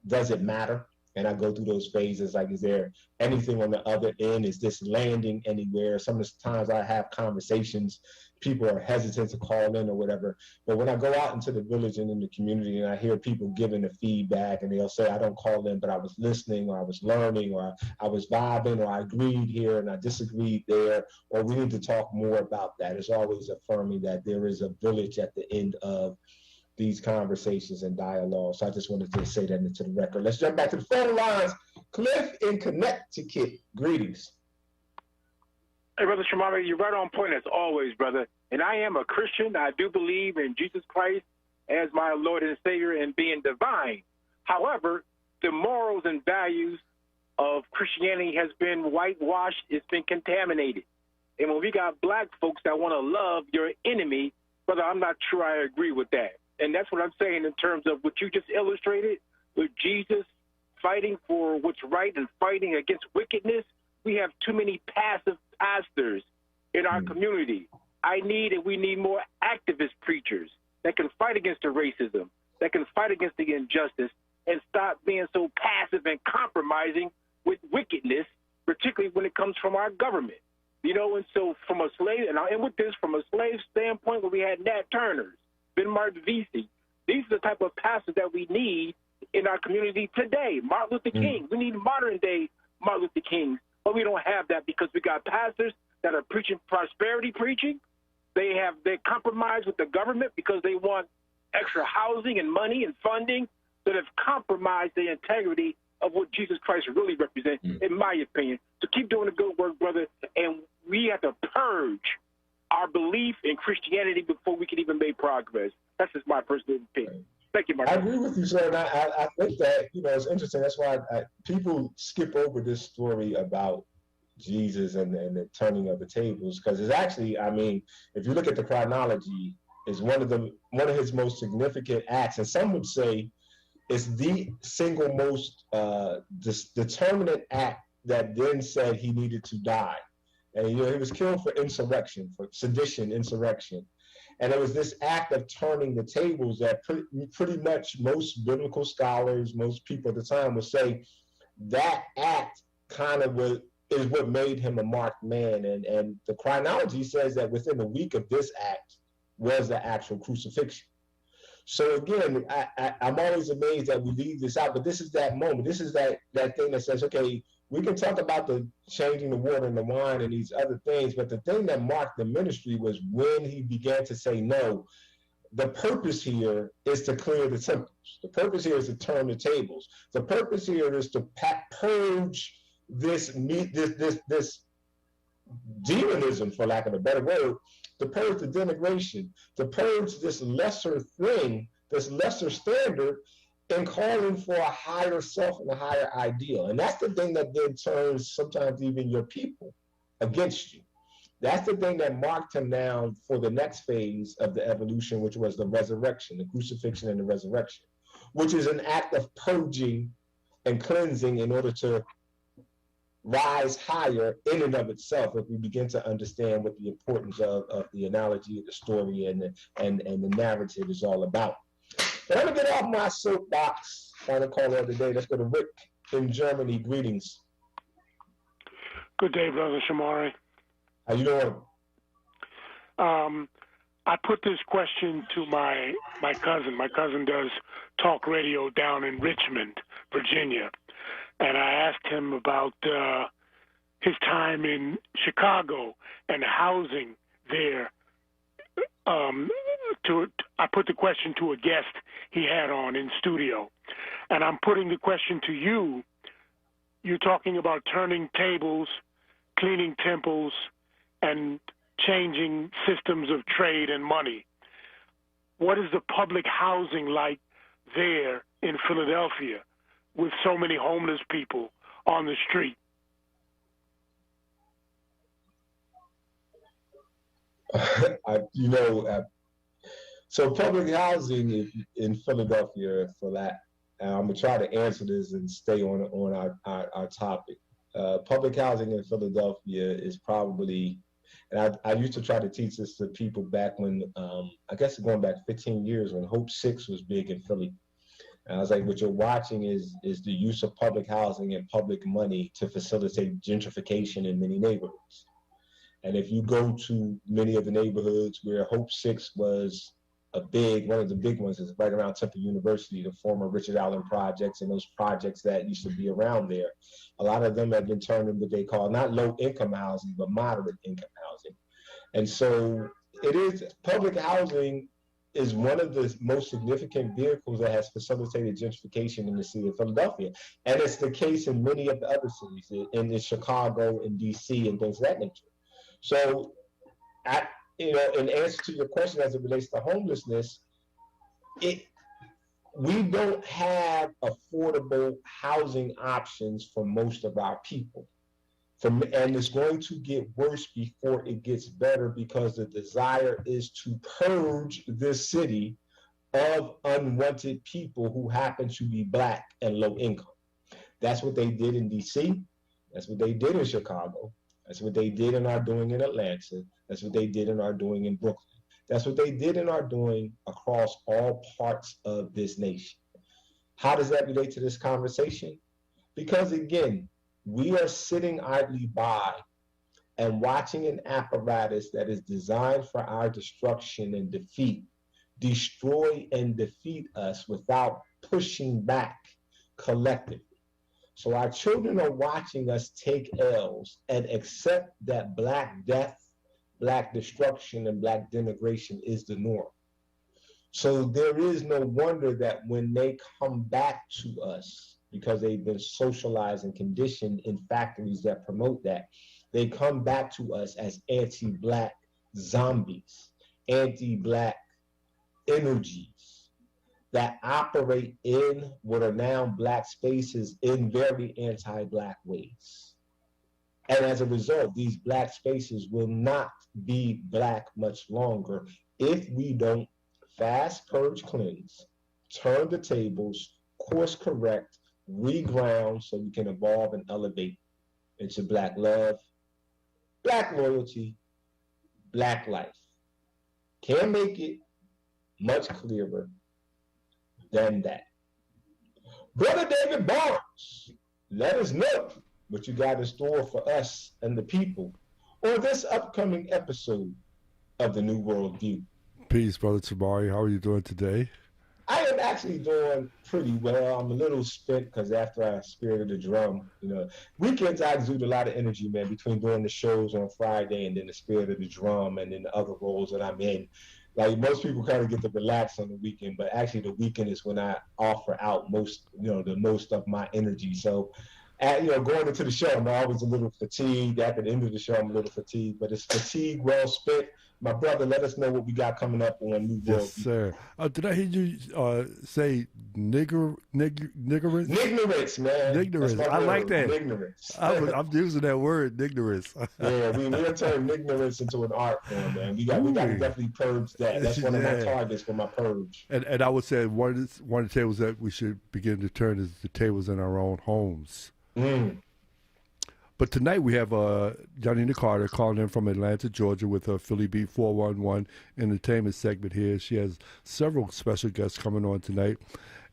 does it matter? And I go through those phases, like, is there anything on the other end? Is this landing anywhere? Some of the times I have conversations, people are hesitant to call in or whatever. But when I go out into the village and in the community and I hear people giving the feedback and they'll say, I don't call in, but I was listening, or I was learning, or I was vibing, or I agreed here and I disagreed there, or we need to talk more about that. It's always affirming that there is a village at the end of these conversations and dialogue. So I just wanted to say that into the record. Let's jump back to the phone lines. Cliff in Connecticut, greetings. Hey, Brother Shamari, you're right on point as always, brother. And I am a Christian. I do believe in Jesus Christ as my Lord and Savior and being divine. However, the morals and values of Christianity has been whitewashed. It's been contaminated. And when we got Black folks that want to love your enemy, brother, I'm not sure I agree with that. And that's what I'm saying in terms of what you just illustrated with Jesus fighting for what's right and fighting against wickedness. We have too many passive pastors in our community. We need more activist preachers that can fight against the racism, that can fight against the injustice, and stop being so passive and compromising with wickedness, particularly when it comes from our government. You know, and so from a slave, and I'll end with this, from a slave standpoint, where we had Nat Turners, Ben Martin Vesey, these are the type of pastors that we need in our community today. Martin Luther King, we need modern day Martin Luther Kings, but we don't have that because we got pastors that are preaching prosperity preaching. They compromise with the government because they want extra housing and money and funding that have compromised the integrity of what Jesus Christ really represents, in my opinion. So keep doing the good work, brother, and we have to purge our belief in Christianity before we can even make progress. That's just my personal opinion. Thank you, Mark. I agree with you, sir. And I think that, you know, it's interesting. That's why people skip over this story about Jesus and the turning of the tables, because it's actually, I mean, if you look at the chronology, is one of his most significant acts, and some would say it's the single most determinant act that then said he needed to die. And, you know, he was killed for insurrection, for sedition, insurrection. And it was this act of turning the tables that pretty much most biblical scholars, most people at the time would say that act kind of is what made him a marked man. And the chronology says that within a week of this act was the actual crucifixion. So again, I'm always amazed that we leave this out, but this is that moment. This is that thing that says, okay, we can talk about the changing the water and the wine and these other things, but the thing that marked the ministry was when he began to say, no, the purpose here is to clear the temples. The purpose here is to turn the tables. The purpose here is to purge this demonism, for lack of a better word, to purge the denigration, to purge this lesser thing, this lesser standard, and calling for a higher self and a higher ideal. And that's the thing that then turns sometimes even your people against you. That's the thing that marked him down for the next phase of the evolution, which was the resurrection, the crucifixion and the resurrection, which is an act of purging and cleansing in order to rise higher in and of itself, if we begin to understand what the importance of the analogy, the story, and the narrative is all about. But I'm going to get off my soapbox. Final caller of the day. Let's go to Rick in Germany. Greetings. Good day, Brother Shamari. How you doing? I put this question to my cousin. My cousin does talk radio down in Richmond, Virginia. And I asked him about his time in Chicago and the housing there. I put the question to a guest he had on in studio. And I'm putting the question to you. You're talking about turning tables, cleaning temples, and changing systems of trade and money. What is the public housing like there in Philadelphia with so many homeless people on the street? So public housing in Philadelphia, for that, I'm gonna try to answer this and stay on our topic. Public housing in Philadelphia is probably, and I used to try to teach this to people back when, I guess going back 15 years when Hope 6 was big in Philly. And I was like, what you're watching is the use of public housing and public money to facilitate gentrification in many neighborhoods. And if you go to many of the neighborhoods where Hope 6 was one of the big ones is right around Temple University, the former Richard Allen projects and those projects that used to be around there. A lot of them have been turned into what they call not low income housing, but moderate income housing. And so public housing is one of the most significant vehicles that has facilitated gentrification in the city of Philadelphia. And it's the case in many of the other cities, in Chicago, in DC, and things of that nature. So in answer to your question as it relates to homelessness, we don't have affordable housing options for most of our people. And it's going to get worse before it gets better because the desire is to purge this city of unwanted people who happen to be Black and low income. That's what they did in DC. That's what they did in Chicago. That's what they did and are doing in Atlanta. That's what they did and are doing in Brooklyn. That's what they did and are doing across all parts of this nation. How does that relate to this conversation? Because again, we are sitting idly by and watching an apparatus that is designed for our destruction and defeat, destroy and defeat us without pushing back collectively. So our children are watching us take L's and accept that Black death, Black destruction, and Black denigration is the norm. So there is no wonder that when they come back to us, because they've been socialized and conditioned in factories that promote that, they come back to us as anti-Black zombies, anti-Black energies that operate in what are now Black spaces in very anti-Black ways. And as a result, these Black spaces will not be Black much longer if we don't fast purge cleanse, turn the tables, course correct, reground so we can evolve and elevate into Black love, Black loyalty, Black life. Can't make it much clearer than that. Brother David Barnes, let us know what you got in store for us and the people, or this upcoming episode of the New World View. Peace, Brother Tamari. How are you doing today? I am actually doing pretty well. I'm a little spent because after I spirited the drum, weekends I exude a lot of energy, man, between doing the shows on Friday and then the spirit of the drum and then the other roles that I'm in. Like most people kind of get to relax on the weekend, but actually the weekend is when I offer out the most of my energy. So, going into the show, I'm always a little fatigued. At the end of the show, I'm a little fatigued, but it's fatigue well spent. My brother, let us know what we got coming up on New World. Yes, sir. Did I hear you say niggerance? Ignorance, man. Ignorance. I like that. Ignorance. I'm using that word, ignorance. Yeah, we'll turn ignorance into an art form, man. We got to definitely purge that. That's one of my targets for my purge. And I would say one of the tables that we should begin to turn is the tables in our own homes. But tonight we have Janina Carter calling in from Atlanta, Georgia with her Philly Beat 411 entertainment segment here. She has several special guests coming on tonight.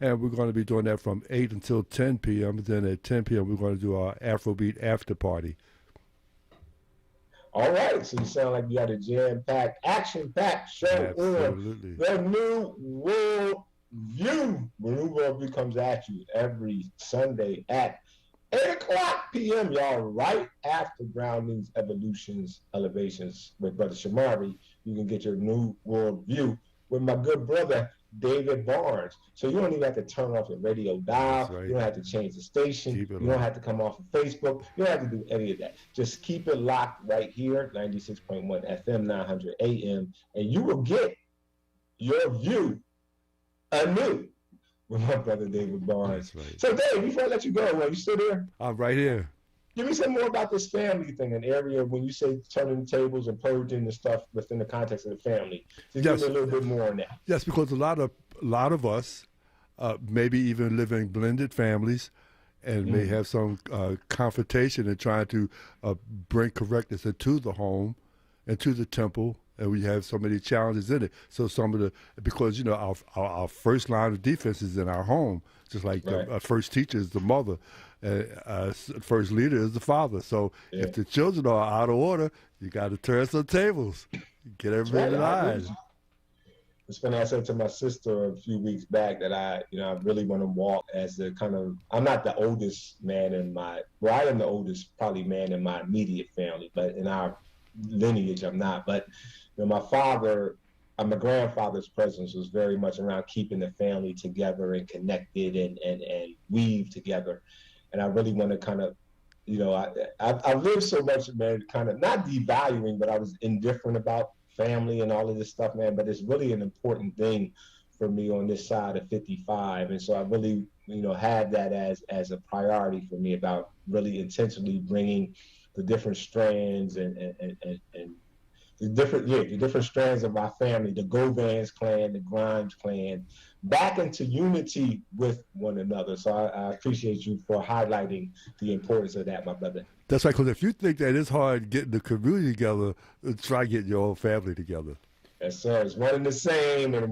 And we're going to be doing that from 8 until 10 p.m. Then at 10 p.m. we're going to do our Afrobeat after party. All right. So you sound like you got a jam-packed, action-packed show on the New World View. The New World View comes at you every Sunday at 8:00 p.m., y'all, right after Groundings, Evolutions, Elevations with Brother Shamari. You can get your New World View with my good brother, David Barnes. So you don't even have to turn off your radio dial. Right. You don't have to change the station. You don't have to come off of Facebook. You don't have to do any of that. Just keep it locked right here, 96.1 FM, 900 AM, and you will get your view anew with my brother David Barnes. Right. So Dave, before I let you go, are you still there? I'm right here. Give me some more about this family thing, an area when you say turning tables and purging the stuff within the context of the family. So give me a little bit more on that. Yes, because a lot of us maybe even live in blended families and may have some confrontation in trying to bring correctness into the home and to the temple. And we have so many challenges in it. So because our first line of defense is in our home, just like our first teacher is the mother, first leader is the father. So if the children are out of order, you got to turn some tables, get everybody in line. It's funny. I said to my sister a few weeks back that I really want to walk as the I'm not the oldest man I am the oldest probably man in my immediate family, but in our lineage I'm not. But my grandfather's presence was very much around keeping the family together and connected and weave together. And I really want to I lived so much, man, kind of not devaluing, but I was indifferent about family and all of this stuff, man. But it's really an important thing for me on this side of 55. And so I really, had that as a priority for me about really intentionally bringing the different strands and the different strands of my family, the Govans clan, the Grimes clan, back into unity with one another. So I appreciate you for highlighting the importance of that, my brother. That's right, because if you think that it's hard getting the community together, try getting your own family together. Yes, sir. It's one and the same, and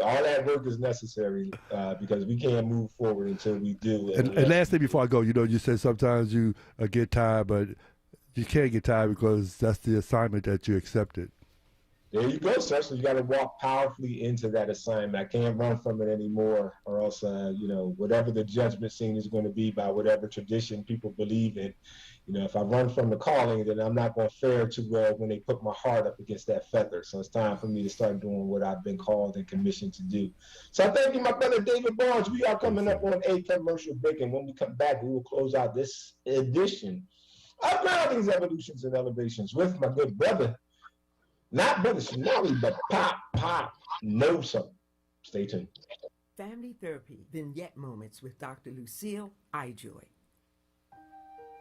all that work is necessary because we can't move forward until we do. And last thing before I go, you said sometimes you get tired, but you can't get tired because that's the assignment that you accepted. There you go, sir. So you got to walk powerfully into that assignment. I can't run from it anymore, or else, whatever the judgment scene is going to be by whatever tradition people believe in, if I run from the calling, then I'm not going to fare too well when they put my heart up against that feather. So it's time for me to start doing what I've been called and commissioned to do. So I thank you, my brother David Barnes. We are coming up on a commercial break, and when we come back, we will close out this edition of Groundings, Evolutions, and Elevations with my good brother, not Brother Shamari, but Pop knows something. Stay tuned. Family Therapy Vignette Moments with Dr. Lucille Ijoy.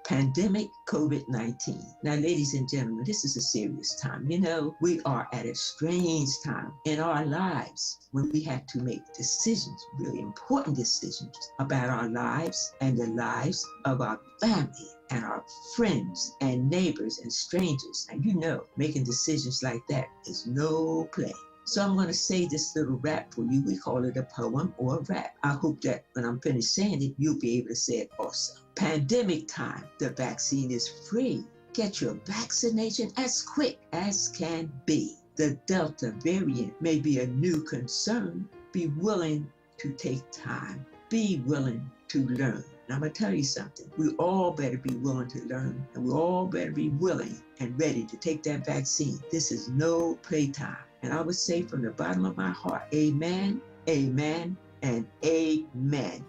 Pandemic COVID-19. Now, ladies and gentlemen, this is a serious time. We are at a strange time in our lives when we have to make decisions, really important decisions about our lives and the lives of our family and our friends and neighbors and strangers. And making decisions like that is no play. So I'm going to say this little rap for you. We call it a poem or a rap. I hope that when I'm finished saying it, you'll be able to say it also. Pandemic time, the vaccine is free. Get your vaccination as quick as can be. The Delta variant may be a new concern. Be willing to take time. Be willing to learn. And I'm going to tell you something. We all better be willing to learn, and we all better be willing and ready to take that vaccine. This is no playtime. And I would say from the bottom of my heart, amen, amen, and amen.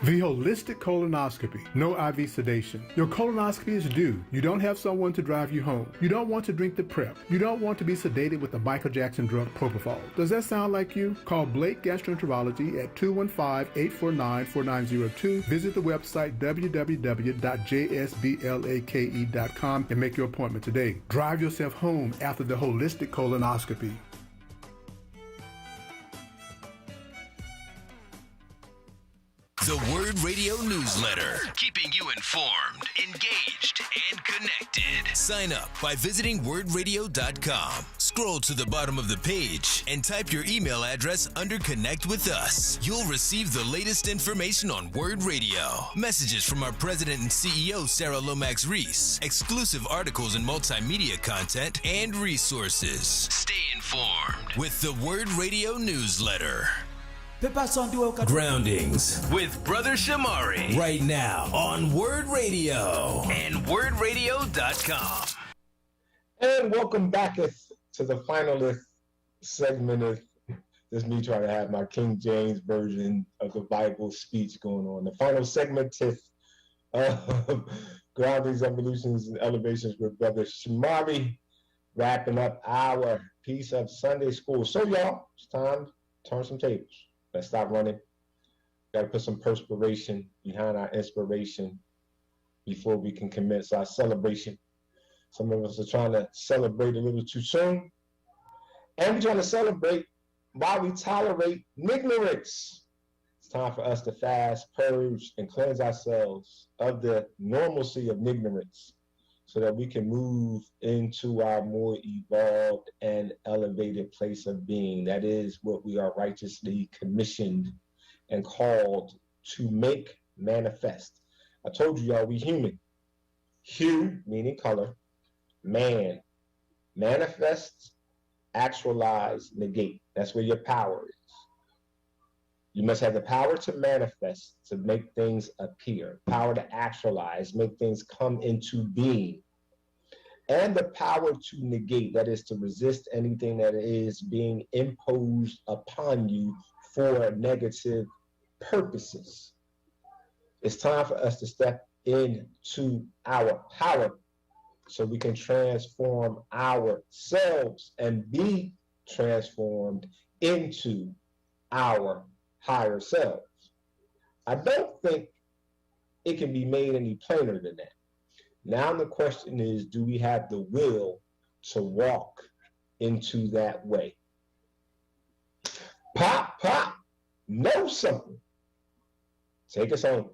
The holistic colonoscopy, no IV sedation. Your colonoscopy is due. You don't have someone to drive you home. You don't want to drink the prep. You don't want to be sedated with the Michael Jackson drug propofol. Does that sound like you? Call Blake Gastroenterology at 215-849-4902. Visit the website www.jsblake.com and make your appointment today. Drive yourself home after the holistic colonoscopy. The WURD Radio newsletter, keeping you informed, engaged, and connected. Sign up by visiting WURDradio.com. Scroll to the bottom of the page and type your email address under Connect with Us. You'll receive the latest information on WURD Radio, messages from our president and CEO, Sarah Lomax Reese, exclusive articles and multimedia content, and resources. Stay informed with the WURD Radio newsletter. Groundings with Brother Shamari right now on WURD Radio and WURDradio.com. And welcome back to the final segment of this, me trying to have my King James version of the Bible speech going on. The final segment of Groundings, Evolutions, and Elevations with Brother Shamari, wrapping up our piece of Sunday school. So y'all, it's time to turn some tables. Let's stop running. Got to put some perspiration behind our inspiration before we can commence our celebration. Some of us are trying to celebrate a little too soon. And we're trying to celebrate while we tolerate ignorance. It's time for us to fast, purge, and cleanse ourselves of the normalcy of ignorance so that we can move into our more evolved and elevated place of being. That is what we are righteously commissioned and called to make manifest. I told you, y'all, we human. Hue, meaning color. Man, manifest, actualize, negate. That's where your power is. You must have the power to manifest, to make things appear, power to actualize, make things come into being, and the power to negate, that is to resist anything that is being imposed upon you for negative purposes. It's time for us to step into our power so we can transform ourselves and be transformed into our higher selves. I don't think it can be made any plainer than that. Now the question is, do we have the will to walk into that way? Pop, know something. Take us home.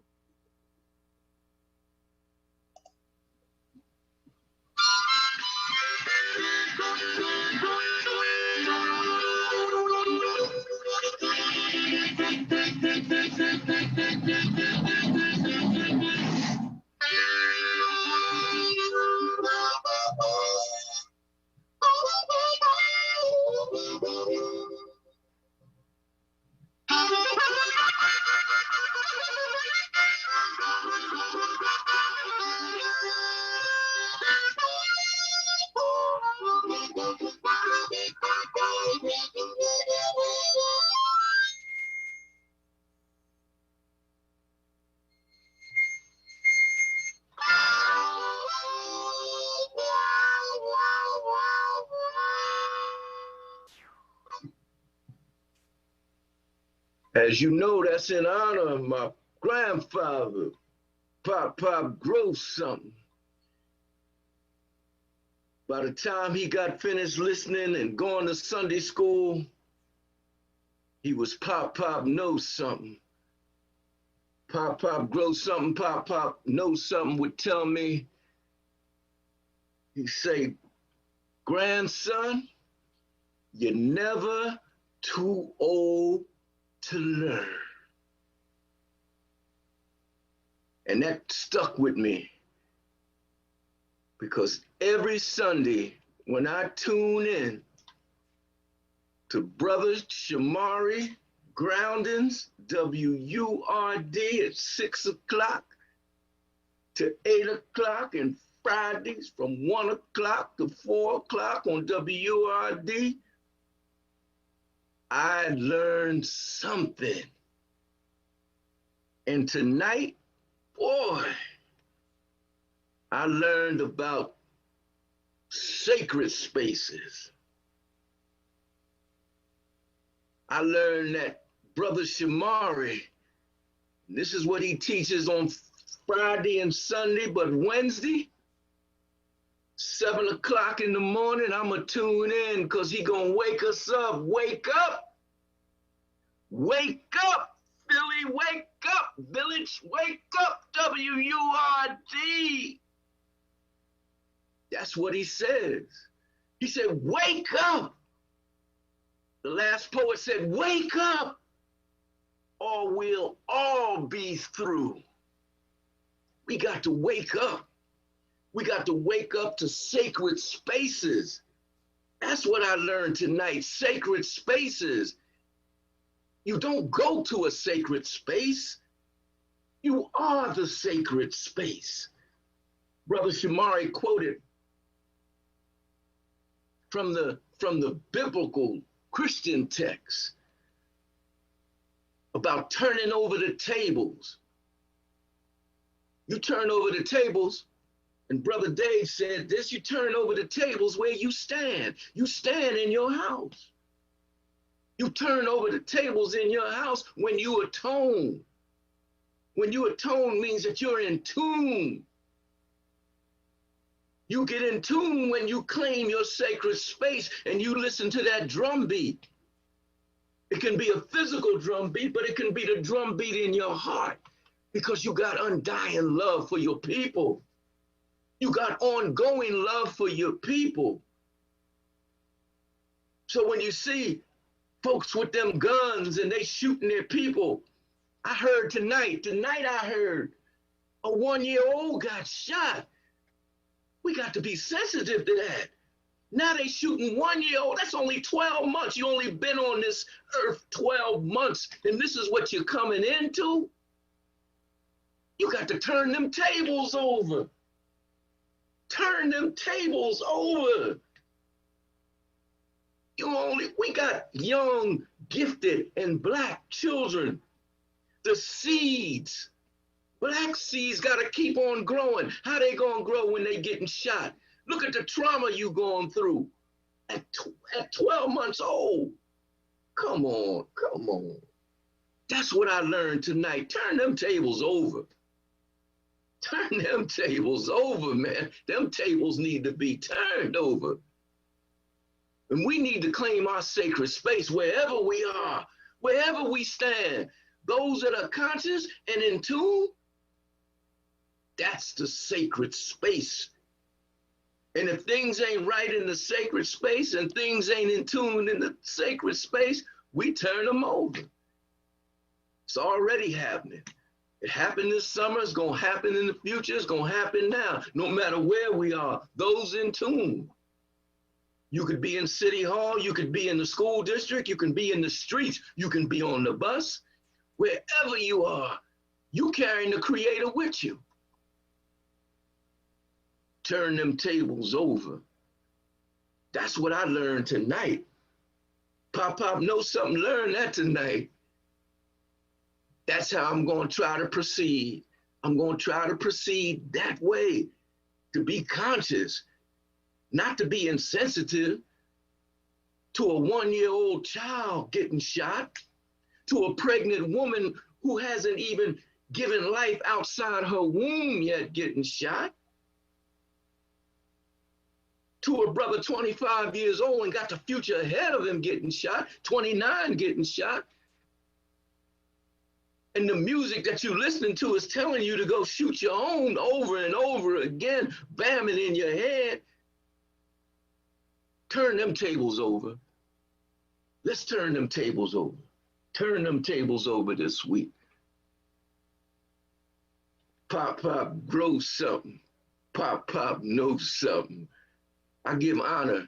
As you know, that's in honor of my grandfather, Pop Grow Something. By the time he got finished listening and going to Sunday school, he was Pop Know Something. Pop Grow Something, Pop Know Something would tell me, he'd say, grandson, you're never too old to learn. And that stuck with me because every Sunday when I tune in to Brother Shamari Groundings, WURD at 6 o'clock to 8 o'clock, and Fridays from 1 o'clock to 4 o'clock on WURD, I learned something. And tonight, boy, I learned about sacred spaces. I learned that Brother Shamari, this is what he teaches on Friday and Sunday, but Wednesday, 7 o'clock in the morning, I'm going to tune in because he going to wake us up. Wake up. Wake up, Philly. Wake up, Village. Wake up, WURD. That's what he says. He said, wake up. The last poet said, wake up, or we'll all be through. We got to wake up. We got to wake up to sacred spaces. That's what I learned tonight, sacred spaces. You don't go to a sacred space. You are the sacred space. Brother Shamari quoted from the biblical Christian text about turning over the tables. You turn over the tables, and Brother Dave said this, you turn over the tables where you stand. You stand in your house. You turn over the tables in your house when you atone. When you atone means that you're in tune. You get in tune when you claim your sacred space and you listen to that drum beat. It can be a physical drum beat, but it can be the drum beat in your heart because you got undying love for your people. You got ongoing love for your people. So when you see folks with them guns and they shooting their people, I heard tonight I heard a 1-year-old got shot. We got to be sensitive to that. Now they shooting 1-year-old. That's only 12 months. You only been on this earth 12 months, and this is what you're coming into? You got to turn them tables over. Turn them tables over. We got young, gifted, and Black children. The seeds. Black seeds got to keep on growing. How they going to grow when they getting shot? Look at the trauma you going through at 12 months old. Come on, come on. That's what I learned tonight. Turn them tables over. Turn them tables over, man. Them tables need to be turned over. And we need to claim our sacred space wherever we are, wherever we stand. Those that are conscious and in tune, that's the sacred space. And if things ain't right in the sacred space and things ain't in tune in the sacred space, we turn them over. It's already happening. It happened this summer. It's going to happen in the future. It's going to happen now, no matter where we are, those in tune. You could be in City Hall. You could be in the school district. You can be in the streets. You can be on the bus. Wherever you are, you carrying the Creator with you. Turn them tables over. That's what I learned tonight. Pop knows something, learn that tonight. That's how I'm going to try to proceed. I'm going to try to proceed that way, to be conscious, not to be insensitive to a 1-year-old child getting shot, to a pregnant woman who hasn't even given life outside her womb yet getting shot, to a brother 25 years old and got the future ahead of him getting shot, 29 getting shot. And the music that you're listening to is telling you to go shoot your own over and over again, bam it in your head. Turn them tables over. Let's turn them tables over. Turn them tables over this week. Pop grows something. Pop knows something. I give honor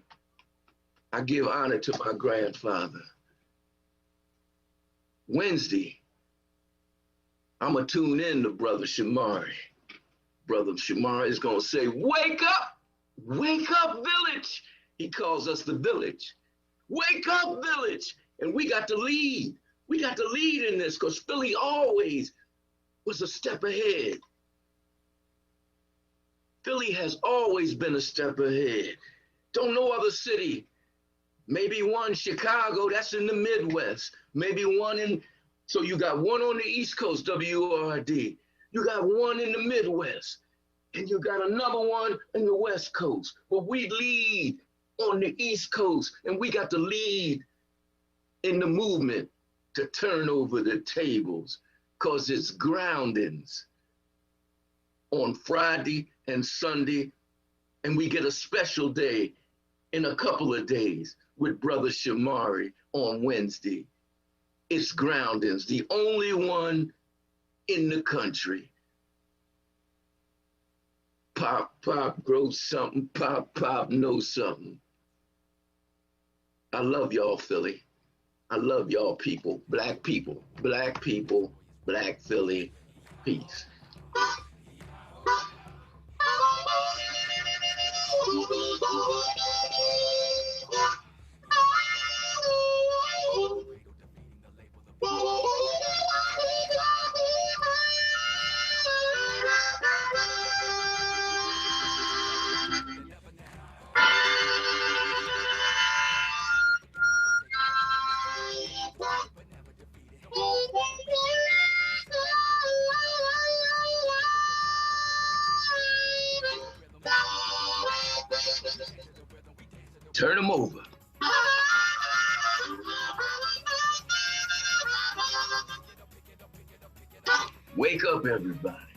to my grandfather. Wednesday, I'm going to tune in to Brother Shamari. Brother Shamari is going to say, wake up, village. He calls us the village. Wake up, village. And we got to lead. We got to lead in this because Philly always was a step ahead. Philly has always been a step ahead. Don't know other city. Maybe one, Chicago, that's in the Midwest. Maybe one in, so you got one on the East Coast, WURD. You got one in the Midwest. And you got another one in the West Coast. But we lead on the East Coast, and we got to lead in the movement to turn over the tables, because it's groundings on Friday and Sunday, and we get a special day in a couple of days with Brother Shamari on Wednesday. It's groundings, the only one in the country. Pop grows something, pop knows something. I love y'all, Philly. I love y'all people, black Philly, peace. Turn them over. Wake up, everybody.